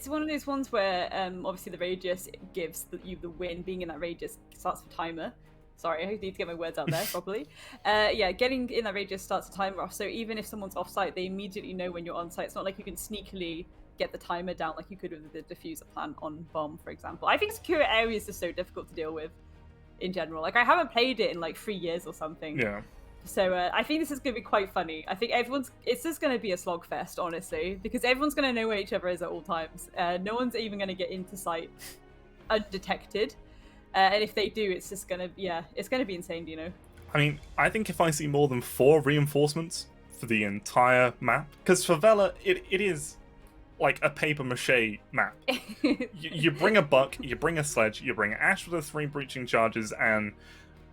one of those ones where obviously the radius gives you the win. Being in that radius starts the timer. Sorry, I need to get my words out there properly. Getting in that radius starts the timer off. So even if someone's off site, they immediately know when you're on site. It's not like you can sneakily get the timer down like you could with the diffuser plant on bomb, for example. I think secure areas are so difficult to deal with in general. Like, I haven't played it in like 3 years or something. yeah. So I think this is going to be quite funny. I think it's just going to be a slogfest, honestly, because everyone's going to know where each other is at all times. No one's even going to get into sight undetected. And if they do, it's just going to, it's going to be insane, you know? I mean, I think if I see more than 4 reinforcements for the entire map, because Favela, it is like a paper mache map. you bring a buck, you bring a sledge, you bring Ash with the 3 breaching charges, and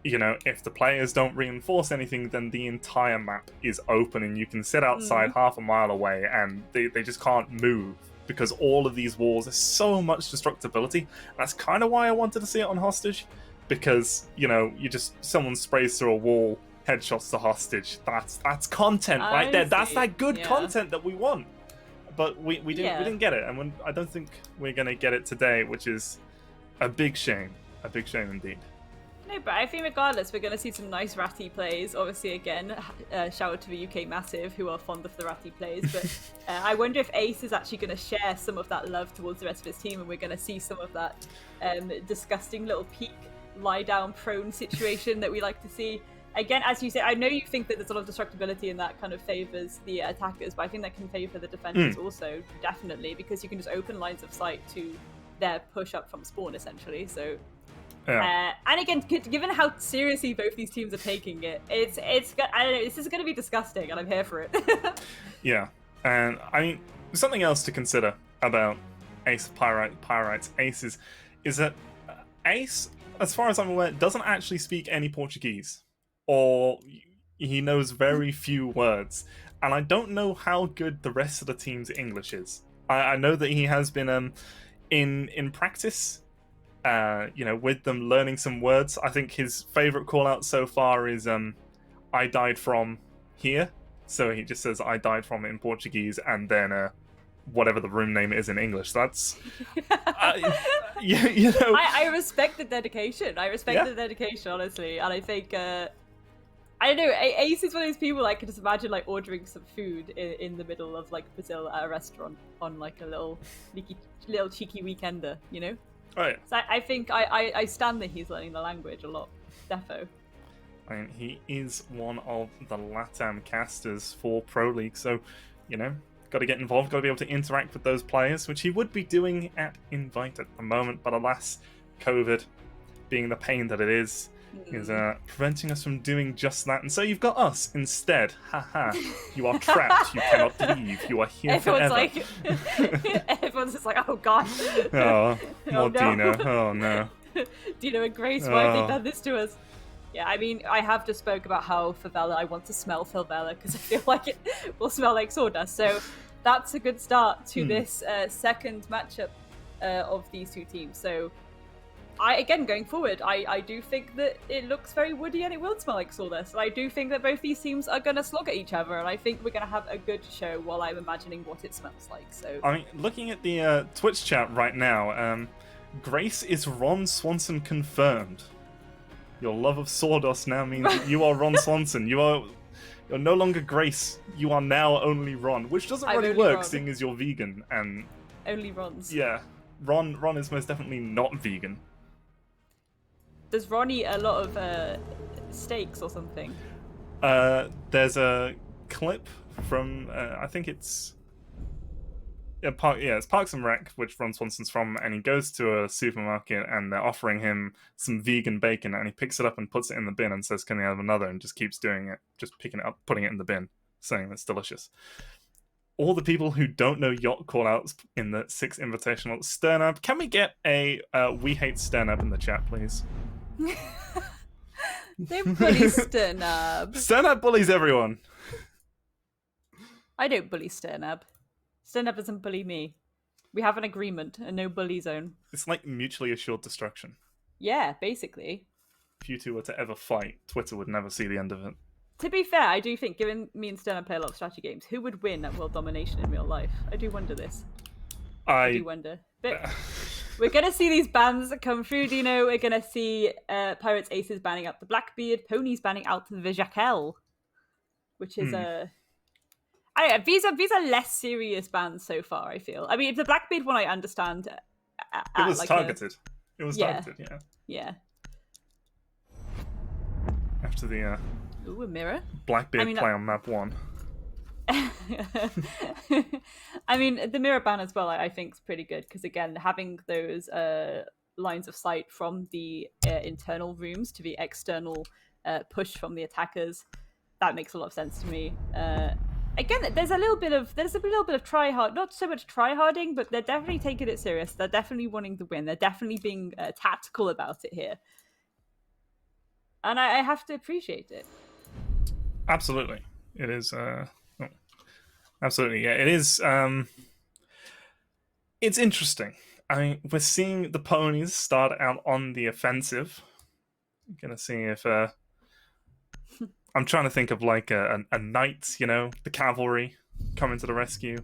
you know, if the players don't reinforce anything, then the entire map is open and you can sit outside half a mile away and they just can't move because all of these walls, there's so much destructibility. That's kind of why I wanted to see it on Hostage, because, you know, someone sprays through a wall, headshots the Hostage. That's content right there. That's that good content that we want. But we didn't get it, and I don't think we're going to get it today, which is a big shame. A big shame indeed. No, but I think regardless, we're going to see some nice Ratty plays. Obviously, again, shout out to the UK Massive, who are fond of the Ratty plays. But I wonder if Ace is actually going to share some of that love towards the rest of his team, and we're going to see some of that disgusting little peak, lie-down prone situation that we like to see. Again, as you say, I know you think that there's a lot of destructibility and that kind of favors the attackers, but I think that can favor the defenders also, definitely, because you can just open lines of sight to their push up from spawn, essentially. So. Yeah. And again, given how seriously both these teams are taking it, it's I don't know, this is going to be disgusting, and I'm here for it. Yeah, and I mean, something else to consider about Ace of Pyrite's Aces is that Ace, as far as I'm aware, doesn't actually speak any Portuguese, or he knows very few words, and I don't know how good the rest of the team's English is. I know that he has been in practice. You know, with them learning some words. I think his favourite call out so far is I died from here. So he just says I died from in Portuguese and then whatever the room name is in English. That's you know. I respect the dedication. The dedication, honestly. And I think I don't know, Ace is one of those people I can just imagine like ordering some food in the middle of like Brazil at a restaurant on like a little cheeky weekender, you know? Oh, yeah. So I think I stand that he's learning the language a lot. Defo. I mean, he is one of the LATAM casters for Pro League, so, you know, got to get involved, got to be able to interact with those players, which he would be doing at Invite at the moment, but alas, COVID, being the pain that it is preventing us from doing just that. And so you've got us instead. Haha. You are trapped. You cannot leave. You are here forever. Everyone's just like, oh god. Oh, more no. Dino. Oh no. Dino and Grace, why have they done this to us? Yeah, I mean, I have just spoke about how Favela, I want to smell Favela because I feel like it will smell like sawdust. So that's a good start to this second matchup of these two teams. So again, going forward, I do think that it looks very woody and it will smell like sawdust. And I do think that both these teams are going to slog at each other, and I think we're going to have a good show while I'm imagining what it smells like. So, I mean, looking at the Twitch chat right now, Grace is Ron Swanson confirmed. Your love of sawdust now means that you are Ron Swanson. You're no longer Grace. You are now only Ron, which doesn't really work, Ron. seeing as you're vegan and Only Rons. yeah, Ron is most definitely not vegan. Does Ron eat a lot of steaks or something? There's a clip from I think it's it's Parks and Rec, which Ron Swanson's from, and he goes to a supermarket and they're offering him some vegan bacon, and he picks it up and puts it in the bin and says, "Can I have another?" and just keeps doing it, just picking it up, putting it in the bin, saying it's delicious. All the people who don't know yacht callouts in the Six Invitational, Sternab, can we get a we hate Sternab in the chat, please? They bully Sternab. Sternab bullies everyone. I don't bully Sternab. Sternab doesn't bully me. We have an agreement, a no bully zone. It's like mutually assured destruction. Yeah, basically. If you two were to ever fight, Twitter would never see the end of it. To be fair, I do think, given me and Sternab play a lot of strategy games, who would win at world domination in real life? I do wonder this. I do wonder. But we're going to see these bans come through, Dino. We're going to see Pirates Aces banning out the Blackbeard, Ponies banning out the Jackal, which is these are less serious bans so far, I feel. I mean, if the Blackbeard one I understand. It was targeted. It was targeted, yeah. Yeah. After the Ooh, a mirror. Blackbeard play on map 1. I mean, the mirror ban as well, I think is pretty good, because again, having those lines of sight from the internal rooms to the external push from the attackers, that makes a lot of sense to me. Again, there's a little bit of try hard, not so much try harding, but they're definitely taking it serious. They're definitely wanting to win. They're definitely being tactical about it here, and I have to appreciate it. Absolutely, it is. Absolutely, yeah, it is. It's interesting. I mean, we're seeing the ponies start out on the offensive. I'm gonna see if I'm trying to think of like a knight, you know, the cavalry coming to the rescue.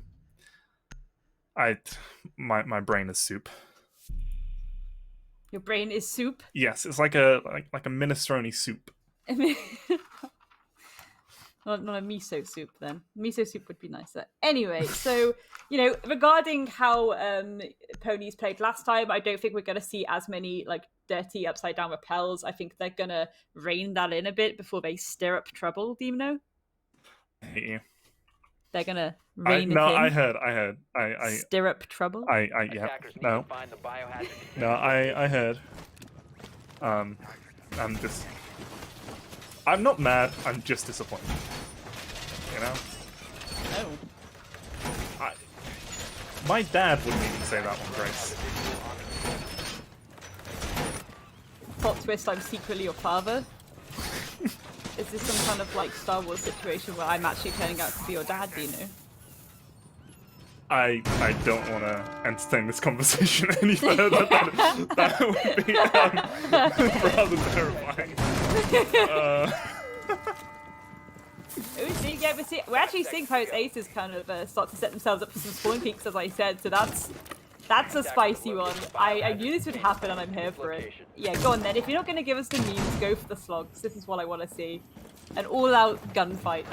My brain is soup. Your brain is soup? Yes, it's like a minestrone soup. Not a miso soup then. Miso soup would be nicer. Anyway, so, you know, regarding how ponies played last time, I don't think we're going to see as many like dirty upside down rappels. I think they're going to rein that in a bit before they stir up trouble, do you know? I hate you. They're going to rein it in. I heard. I stir up trouble? Yeah. No. No, I heard. I'm not mad, I'm just disappointed. You know? Oh. My dad wouldn't even say that one, Grace. Plot twist, I'm secretly your father? Is this some kind of like Star Wars situation where I'm actually turning out to be your dad, do you know? I don't want to entertain this conversation any further. That would be rather terrifying. We're actually seeing Pirates Aces kind of start to set themselves up for some spawn peaks, as I said, so that's a spicy one. I knew this would happen and I'm here for it. Yeah, go on then. If you're not going to give us the memes, go for the slogs. This is what I want to see. An all-out gunfight.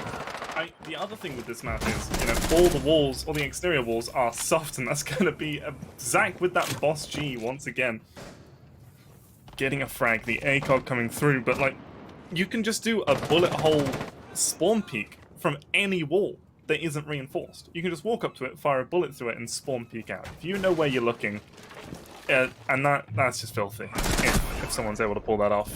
The other thing with this map is, you know, all the walls, all the exterior walls are soft, and that's going to be Zach with that boss G once again. Getting a frag, the ACOG coming through, but like, you can just do a bullet hole spawn peek from any wall that isn't reinforced. You can just walk up to it, fire a bullet through it, and spawn peek out. If you know where you're looking, and that's just filthy, if someone's able to pull that off.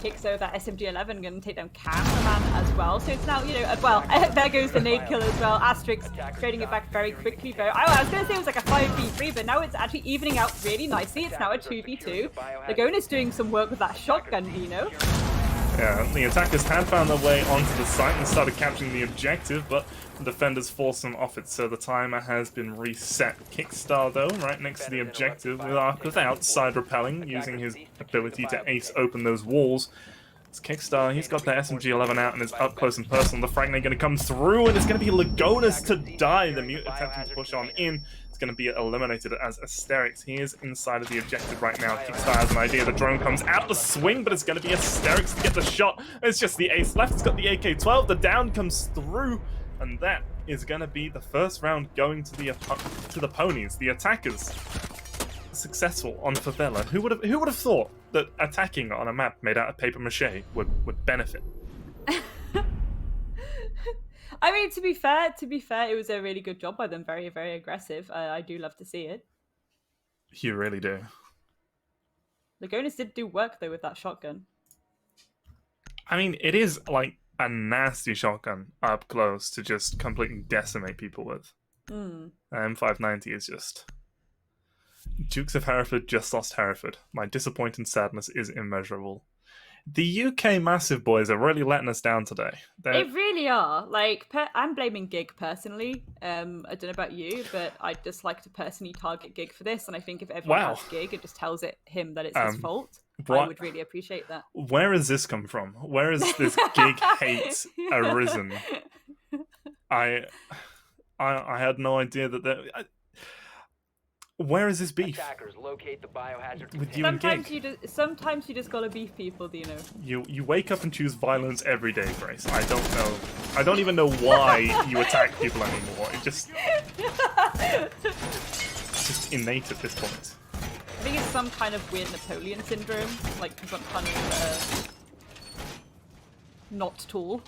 Kicks over that SMG-11, going to take down Cameraman as well. So it's now, you know, well, there goes the nade kill as well. Asterix trading it back very quickly. I was going to say it was like a 5v3, but now it's actually evening out really nicely. It's now a 2v2. Lagona's doing some work with that shotgun, Dino. Yeah, the attackers had found their way onto the site and started capturing the objective, but the defenders forced them off it, so the timer has been reset. Kickstar, though, right next to the objective, with Ark without side repelling, using his ability to ace open those walls. It's Kickstar, he's got the SMG-11 out and is up close and personal. The frag grenade going to come through, and it's going to be Lagonis to die. The mute attempting to push on in. It's going to be eliminated as Asterix. He is inside of the objective right now. Kickstar has an idea. The drone comes out the swing, but it's going to be Asterix to get the shot. It's just the ace left. It's got the AK-12. The down comes through, and that is going to be the first round going to the ponies, the attackers. Successful on Favela. Who would have thought that attacking on a map made out of paper mache would benefit? I mean, to be fair, it was a really good job by them. Very, very aggressive. I do love to see it. You really do. Lagonis did do work though with that shotgun. I mean, it is like a nasty shotgun up close to just completely decimate people with. M590 is just. Dukes of Hereford just lost Hereford. My disappointing sadness is immeasurable. The UK Massive boys are really letting us down today. They really are. Like, I'm blaming Gig personally. I don't know about you, but I'd just like to personally target Gig for this. And I think if everyone has Gig, it just tells him that it's his fault. I would really appreciate that. Where has this come from? Where has this Gig hate arisen? I had no idea that where is this beef? With you and Gig? Sometimes you just gotta beef people, do you know? You wake up and choose violence every day, Grace. I don't know. I don't even know why you attack people anymore. It's just innate at this point. I think it's some kind of weird Napoleon syndrome, like some kind of not tall.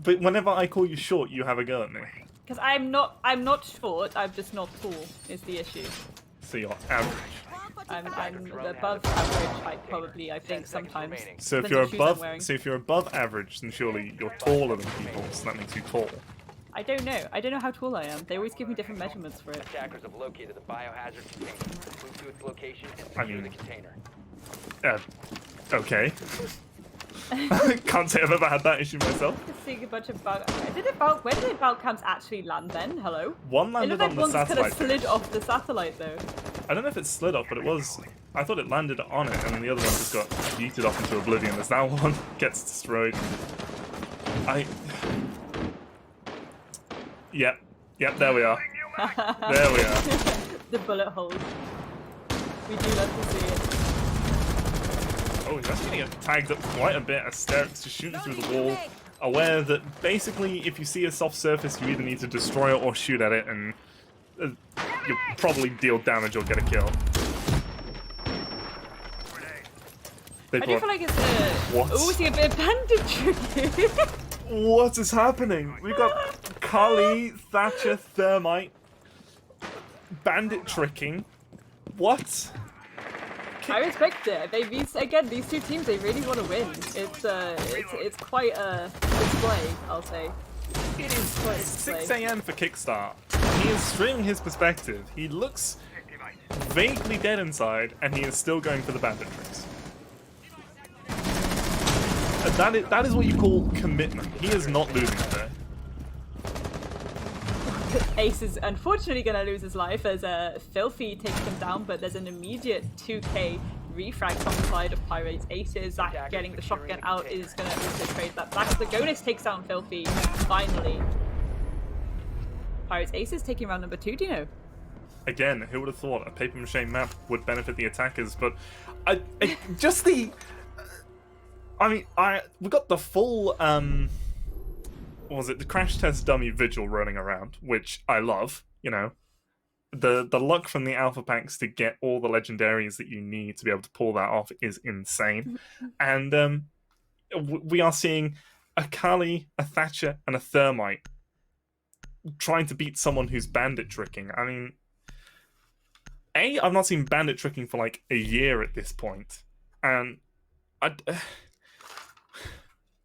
But whenever I call you short, you have a go at me. Because I'm not short, I'm just not tall, is the issue. So you're average. I'm above average height, probably, I think, sometimes. So if you're above average, then surely you're taller than people, so that makes you tall. I don't know. I don't know how tall I am. They always give me different measurements for it. Attackers have located the biohazard container. Move to its location and secure the container. Okay. Can't say I've ever had that issue myself. Just seeing a bunch of where did the bug camps actually land then? Hello? One landed on the satellite. Kind of slid off the satellite though. I don't know if it slid off, but it was. I thought it landed on it, and then the other one just got yeeted off into oblivion as that one gets destroyed. Yep, there we are. There we are. The bullet holes. We do love to see it. Oh, he's actually going to get tagged up quite a bit. Asterix just shooting through the wall, aware that basically if you see a soft surface, you either need to destroy it or shoot at it, and you'll probably deal damage or get a kill. I do feel like it's a bit of banditry. What is happening? We've got Kali, Thatcher, Thermite, bandit tricking. What? I respect it. These two teams, they really want to win. It's quite a display, I'll say. It is quite 6 AM for Kickstart. He is streaming his perspective. He looks vaguely dead inside, and he is still going for the bandit tricks. That is what you call commitment. He is not losing today. Ace is unfortunately going to lose his life as Filthy takes him down, but there's an immediate 2k refrag on the side of Pyrite's Aces. Zach getting the shotgun out is going to also trade that back. Lagonis takes down Filthy, finally. Pyrite's Aces taking round number 2, do you know? Again, who would have thought a paper mache map would benefit the attackers, but we got the full the crash test dummy vigil running around, which I love. You know, the luck from the alpha packs to get all the legendaries that you need to be able to pull that off is insane. And we are seeing a Kali, a Thatcher, and a Thermite trying to beat someone who's bandit tricking. I mean, I've not seen bandit tricking for like a year at this point, and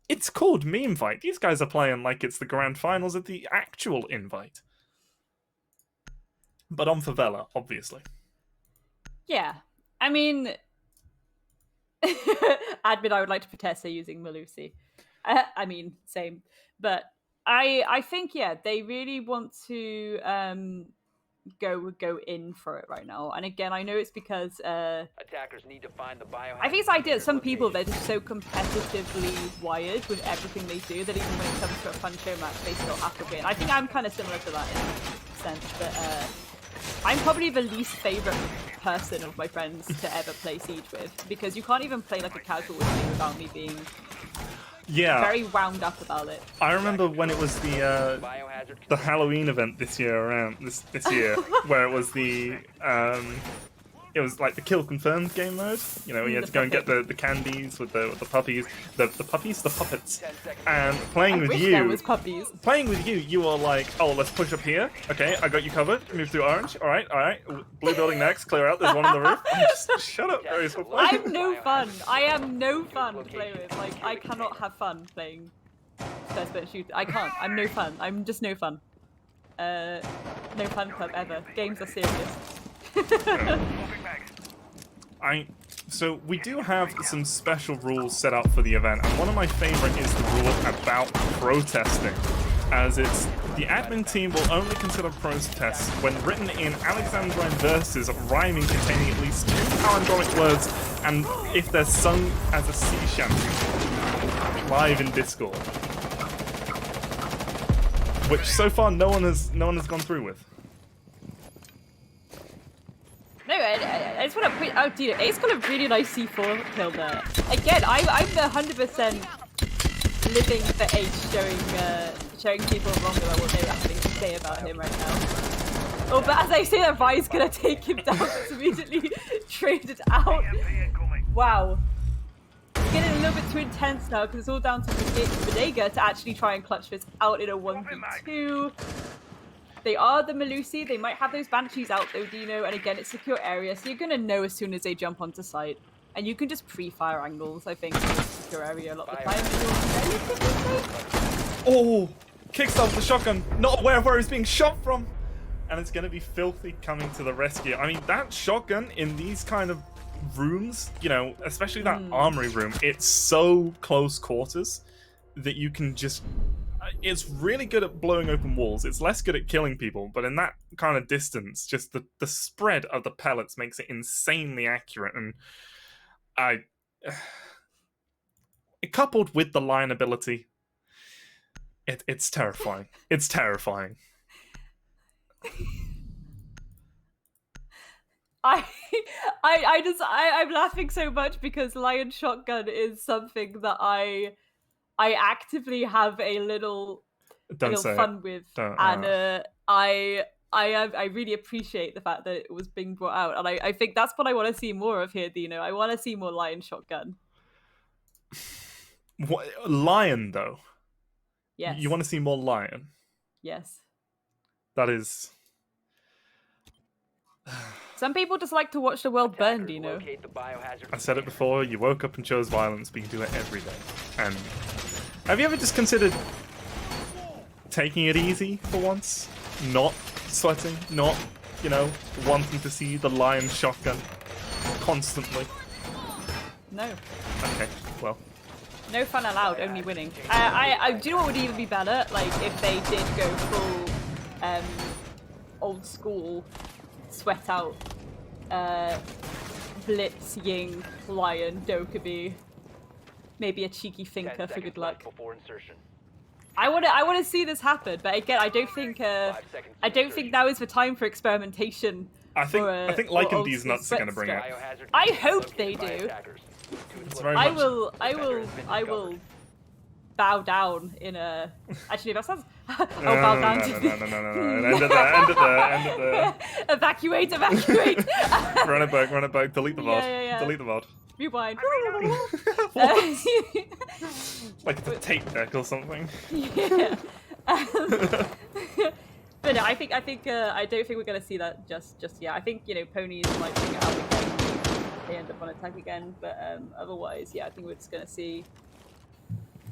it's called Memevite. These guys are playing like it's the grand finals of the actual invite. But on Favela, obviously. Yeah. I mean, Admin, I would like to protest her using Malusi. I mean, same. But I think, yeah, they really want to go in for it right now. And again, I know it's because Attackers need to find the biohazard. I think it's the idea that some people, location. they're just so competitively wired with everything they do that even when it comes to a fun show match, they still have to win. I think I'm kind of similar to that in a sense, that I'm probably the least favourite person of my friends to ever play Siege with, because you can't even play like a casual with me without me being very wound up about it. I remember when it was the Halloween event this year this year, where it was it was like the kill confirmed game mode. You know, you had to go and get the candies with the puppies, the puppets, and playing with you. There was puppies. Playing with you, you were like, oh, let's push up here. Okay, I got you covered. Move through orange. All right. Blue building next. Clear out. There's one on the roof. Just shut up, Darius. I'm no fun. I am no fun to play with. Like, I cannot have fun playing first-person shooter. I can't. I'm no fun. I'm just no fun. No fun club ever. Games are serious. So we do have some special rules set out for the event, and one of my favorite is the rule about protesting, as it's the admin team will only consider protests when written in Alexandrine verses rhyming containing at least 2 palindromic words, and if they're sung as a sea shanty live in Discord, which so far no one has gone through with. No, I just want to point out, dude, Ace got a really nice C4 kill there. Again, I'm 100% living for Ace showing people wrong about what they're having to say about him right now. Oh, but as I say that, Vi's gonna take him down, it's immediately traded out. Wow. It's getting a little bit too intense now, because it's all down to Bodega to actually try and clutch this out in a 1v2. They are the Malusi. They might have those Banshees out though, Dino. And again, it's secure area, so you're going to know as soon as they jump onto site. And you can just pre-fire angles, I think, in the secure area a lot of the time. Oh! Kicks off the shotgun, not aware of where he's being shot from! And it's going to be Filthy coming to the rescue. I mean, that shotgun in these kind of rooms, you know, especially that armory room, it's so close quarters that you can just... It's really good at blowing open walls. It's less good at killing people, but in that kind of distance, just the spread of the pellets makes it insanely accurate. And coupled with the line ability, it's terrifying. It's terrifying. I'm laughing so much because Lion Shotgun is something that I actively have a little fun with, and I really appreciate the fact that it was being brought out, and I think that's what I want to see more of here, Dino. I want to see more Lion Shotgun. What, Lion though? Yes. You want to see more Lion? Yes. That is. Some people just like to watch the world burn, Dino. I said it before, you woke up and chose violence, but you do it every day. And have you ever just considered taking it easy for once? Not sweating, not, you know, wanting to see the Lion Shotgun constantly? No. Okay, well. No fun allowed, only winning. I do you know what would even be better? Like, if they did go full old school sweat out Blitz, Ying, Lion, Dokkaebi, maybe a cheeky Finker for good luck. I want to see this happen, but again, I don't think now is the time for experimentation. I think Lycan D's nuts are going to bring it. I hope they do. I will bow down in a. Actually, that sounds. I'll bow down to. No. End it there. Evacuate. Run it back. Delete the VOD. Yeah. Delete the VOD. Rewind. Like the tape deck or something. Yeah. But no, I don't think we're gonna see that just yet. I think, you know, Ponies might figure out again. They end up on attack again, but otherwise, yeah, I think we're just gonna see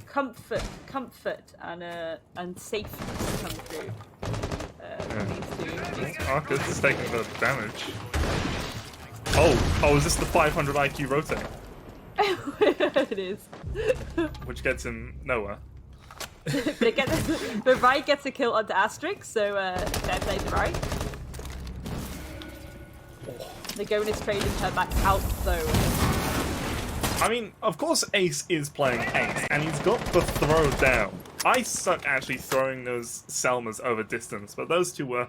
comfort and safety come through. These two. Arcus is taking the damage. Oh, is this the 500 IQ rotate? It is. Which gets him nowhere. But Riot gets a kill onto Asterix, so fair play to Riot. The Gonus trading her back out though. I mean, of course Ace is playing Ace, and he's got the throw down. I suck actually throwing those Selmas over distance, but those two were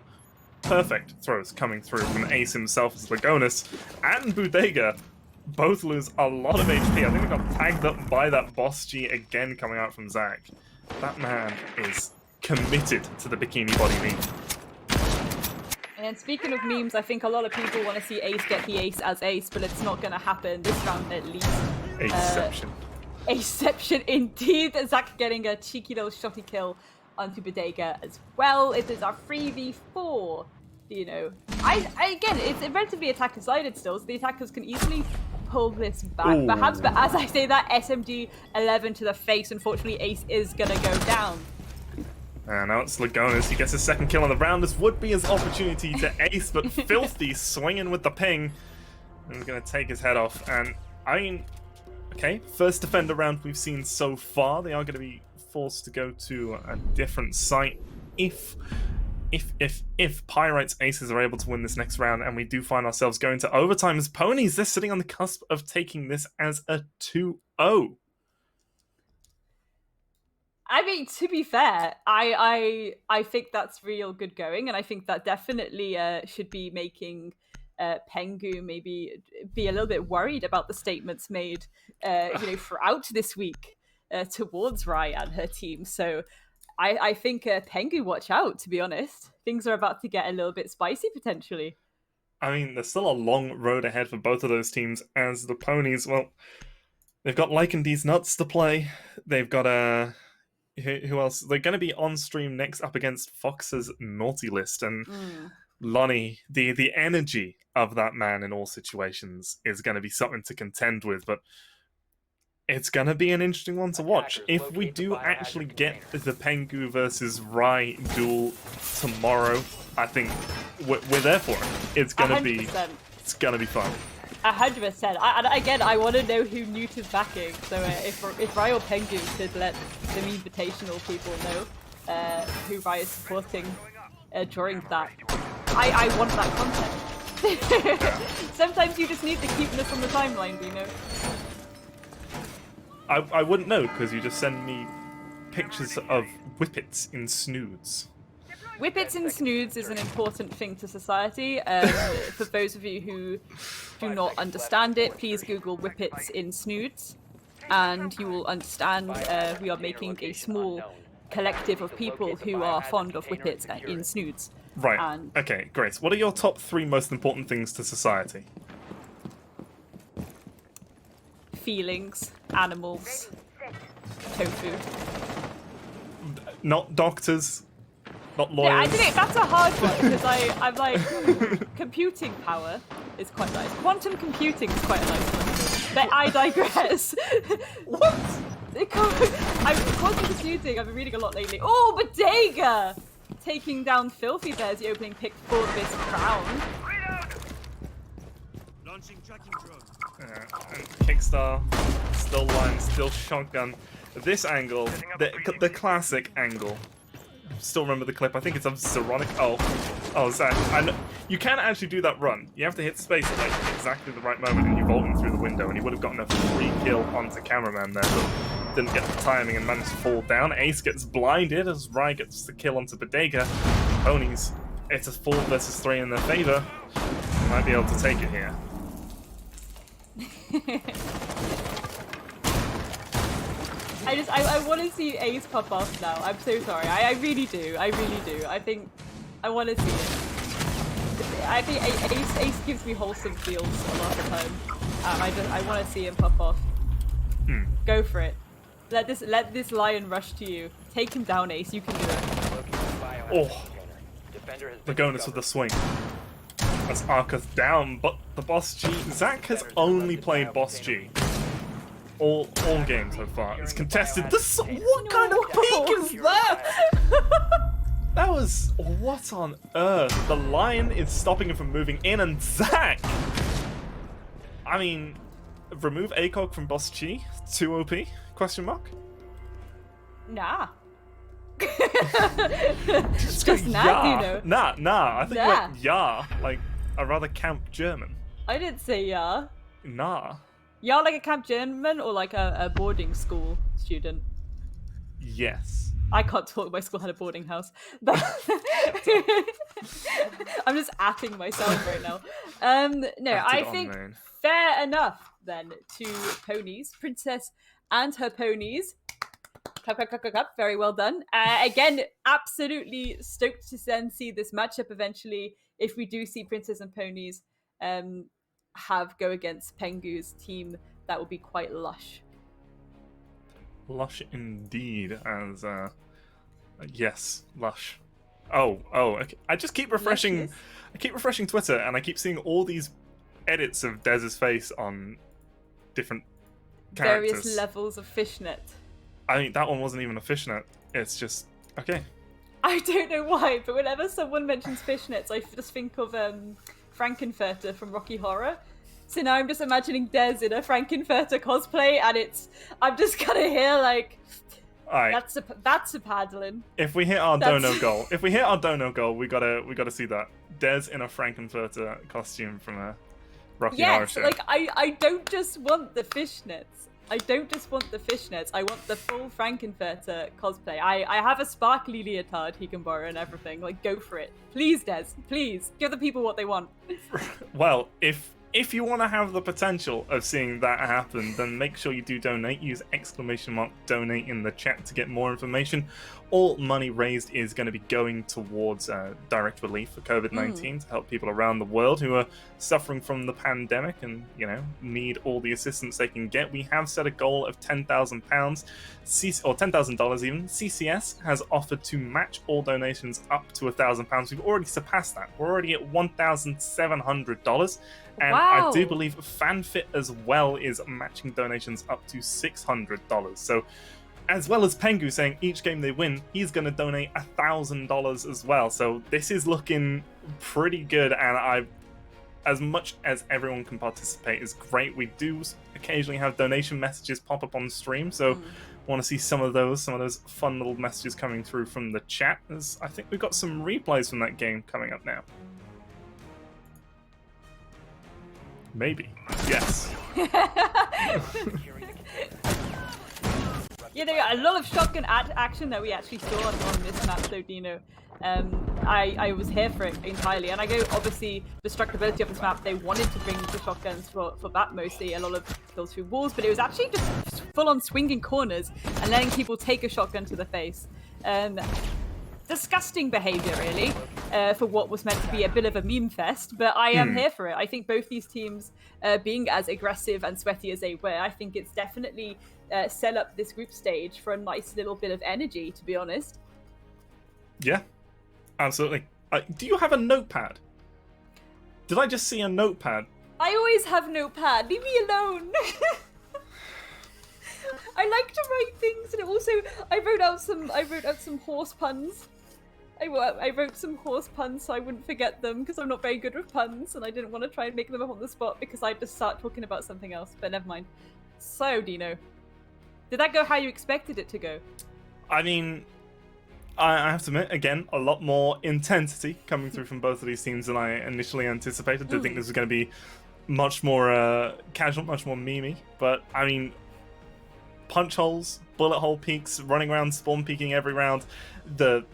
perfect throws coming through from Ace himself as Lagonis and Bodega. Both lose a lot of HP. I think they got tagged up by that Boss G again coming out from Zach. That man is committed to the bikini body meme. And speaking of memes, I think a lot of people want to see Ace get the ace as Ace, but it's not going to happen this round at least. Aceception. Exception indeed. Zach getting a cheeky little shotty kill onto Bodega as well. It is our 3v4. You know, again, it's relatively attacker sided still, so the attackers can easily pull this back. Ooh. Perhaps, but as I say that, SMG 11 to the face. Unfortunately, Ace is going to go down. And now it's Lagonis. He gets his second kill on the round. This would be his opportunity to ace, but Filthy swinging with the ping. And he's going to take his head off. And, I mean, okay, first defender round we've seen so far. They are going to be forced to go to a different site if Pyrite's aces are able to win this next round, and we do find ourselves going to overtime as Ponies. They're sitting on the cusp of taking this as a 2-0. I mean, to be fair, I think that's real good going, and I think that definitely should be making Pengu maybe be a little bit worried about the statements made, throughout this week towards Rai and her team. So I think Pengu, watch out. To be honest, things are about to get a little bit spicy potentially. I mean, there's still a long road ahead for both of those teams. As the Ponies, well, they've got Lycan D's Nuts to play. They've got who else? They're going to be on stream next up against Fox's Naughty List. And Lonnie, the energy of that man in all situations is going to be something to contend with. But it's going to be an interesting one to watch. If we do actually get the Pengu versus Rai duel tomorrow, I think we're there for it. It's going to be fun. 100%. I want to know who Newt is backing. So if Rai or Pengu could let the Memevitational people know who Rai is supporting during that. I want that content. Sometimes you just need to keep this on the timeline, you know? I wouldn't know, because you just send me pictures of whippets in snoods. Whippets in snoods is an important thing to society. For those of you who do not understand it, please Google whippets in snoods, and you will understand we are making a small collective of people who are fond of whippets in snoods. Right. And okay, Grace, what are your top 3 most important things to society? feelings, animals, tofu. Not doctors, not lawyers. Yeah, I think that's a hard one because I'm like, computing power is quite nice. Quantum computing is quite a nice one. But I digress. What? Quantum computing, I've been reading a lot lately. Oh, Bodega! Taking down Filthy Bear's the opening pick for this round. Launching tracking drone. Kickstar, still line, still shotgun. This angle, the classic angle. Still remember the clip. I think it's of Zeronic. Oh, Zach. You can actually do that run. You have to hit space at like exactly the right moment, and you vault him through the window, and he would have gotten a free kill onto cameraman there, but didn't get the timing and managed to fall down. Ace gets blinded as Rai gets the kill onto Bodega. Ponies, it's a 4 versus 3 in their favor. Might be able to take it here. I want to see Ace pop off now. I'm so sorry. I really do. I really do. I think I want to see it. I think Ace gives me wholesome feels a lot of the time. I want to see him pop off. Go for it. Let this lion rush to you. Take him down, Ace. You can do it. Oh, Lagonis with the swing. That's Arcus down, but the Boss G. Zach has only played Boss G. All games so far. It's contested. What kind of peak is that? That was... What on earth? The lion is stopping him from moving in, and Zach... I mean, remove ACOG from Boss Chi. Too OP? Question mark. Nah. Just Just go, nah, yeah. Dino. Nah. I think Nah. you went yeah, like a rather camp German. I didn't say yeah. Nah. Yeah, like a Camp German or like a boarding school student. Yes. I can't talk. My school had a boarding house. But I'm just atting myself right now. No, I Acted on think main. fair enough then to ponies, Princess and her ponies. Clap, clap, clap, clap, clap. Very well done. Again, absolutely stoked to then see this matchup eventually. If we do see Princess and ponies have go against Pengu's team, that will be quite lush. Lush indeed, as yes, lush. Oh, okay. I just keep refreshing. Lushness. I keep refreshing Twitter, and I keep seeing all these edits of Dez's face on different characters. Various levels of fishnet. I mean, that one wasn't even a fishnet. It's just okay. I don't know why, but whenever someone mentions fishnets, I just think of Frankenfurter from Rocky Horror. So now I'm just imagining Dez in a Frankenfurter cosplay, and I'm just kind of here like, All right. that's a paddling. If we hit our dono goal, we gotta see that Dez in a Frankenfurter costume from a Rocky Horror Yes, show. like I don't just want the fishnets. I want the full Frankenfurter cosplay. I have a sparkly leotard he can borrow and everything. Like, go for it. Please, Dez. Please. Give the people what they want. Well, if you want to have the potential of seeing that happen, then make sure you do donate. Use !donate in the chat to get more information. All money raised is going to be going towards direct relief for COVID-19 to help people around the world who are suffering from the pandemic and, need all the assistance they can get. We have set a goal of £10,000, or $10,000 even. CCS has offered to match all donations up to £1,000. We've already surpassed that. We're already at $1,700. And Wow. I do believe FanFit as well is matching donations up to $600. So, as well as Pengu saying each game they win, he's going to donate $1,000 as well. So this is looking pretty good, and as much as everyone can participate is great. We do occasionally have donation messages pop up on stream, so want to see some of those fun little messages coming through from the chat. As I think we've got some replays from that game coming up now. Maybe. Yes. Yeah, there are a lot of shotgun action that we actually saw on this map, though, Dino. I was here for it entirely, and I go, obviously, the structurability of this map, they wanted to bring the shotguns for that mostly, a lot of kills through walls, but it was actually just full-on swinging corners and letting people take a shotgun to the face. Disgusting behavior, really, for what was meant to be a bit of a meme fest, but I am here for it. I think both these teams, being as aggressive and sweaty as they were, I think it's definitely set up this group stage for a nice little bit of energy, to be honest. Yeah, absolutely. Do you have a notepad? Did I just see a notepad? I always have notepad. Leave me alone. I like to write things, and also I wrote out some horse puns. I wrote some horse puns so I wouldn't forget them, because I'm not very good with puns, and I didn't want to try and make them up on the spot because I'd just start talking about something else. But never mind. So, Dino, did that go how you expected it to go? I mean, I have to admit, again, a lot more intensity coming through from both of these teams than I initially anticipated. I did think this was going to be much more casual, much more memey. But, I mean, punch holes, bullet hole peaks, running around, spawn peeking every round, the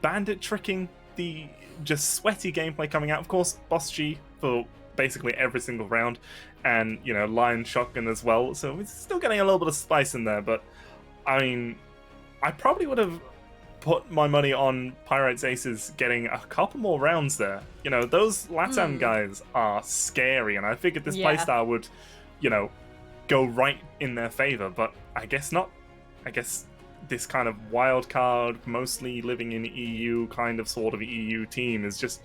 bandit tricking, the just sweaty gameplay coming out. Of course, Boss G for basically every single round, and, Lion Shotgun as well. So we're still getting a little bit of spice in there, but, I mean, I probably would have put my money on Pyrite's Aces getting a couple more rounds there. Those LATAM guys are scary, and I figured this playstyle would, go right in their favor, but I guess not. I guess this kind of wild card, mostly living in EU, kind of sort of EU team it's just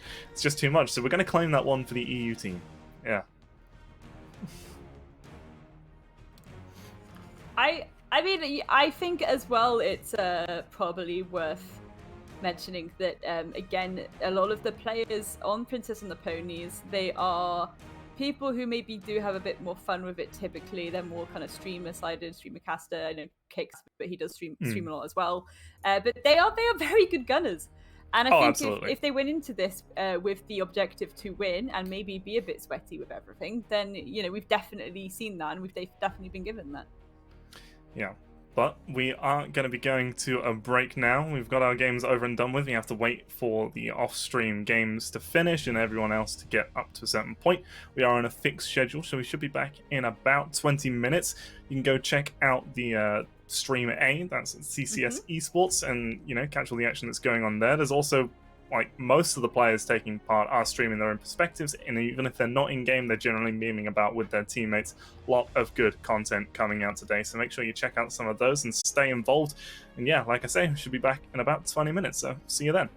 too much. So we're going to claim that one for the EU team. Yeah. I mean, I think as well it's probably worth mentioning that, again, a lot of the players on Princess and the Ponies, they are people who maybe do have a bit more fun with it, typically they're more kind of streamer-sided, streamer caster. I know Kicks, but he does stream a lot as well. But they are very good gunners. And I think if they went into this with the objective to win and maybe be a bit sweaty with everything, then, you know, we've definitely seen that, and they've definitely been given that. Yeah. But we are going to be going to a break now. We've got our games over and done with. We have to wait for the off-stream games to finish and everyone else to get up to a certain point. We are on a fixed schedule, so we should be back in about 20 minutes. You can go check out the Stream A, that's CCS Esports, and, you know, catch all the action that's going on there. There's also, like, most of the players taking part are streaming their own perspectives, and even if they're not in-game, they're generally memeing about with their teammates. A lot of good content coming out today, so make sure you check out some of those and stay involved. And yeah, like I say, we should be back in about 20 minutes, so see you then.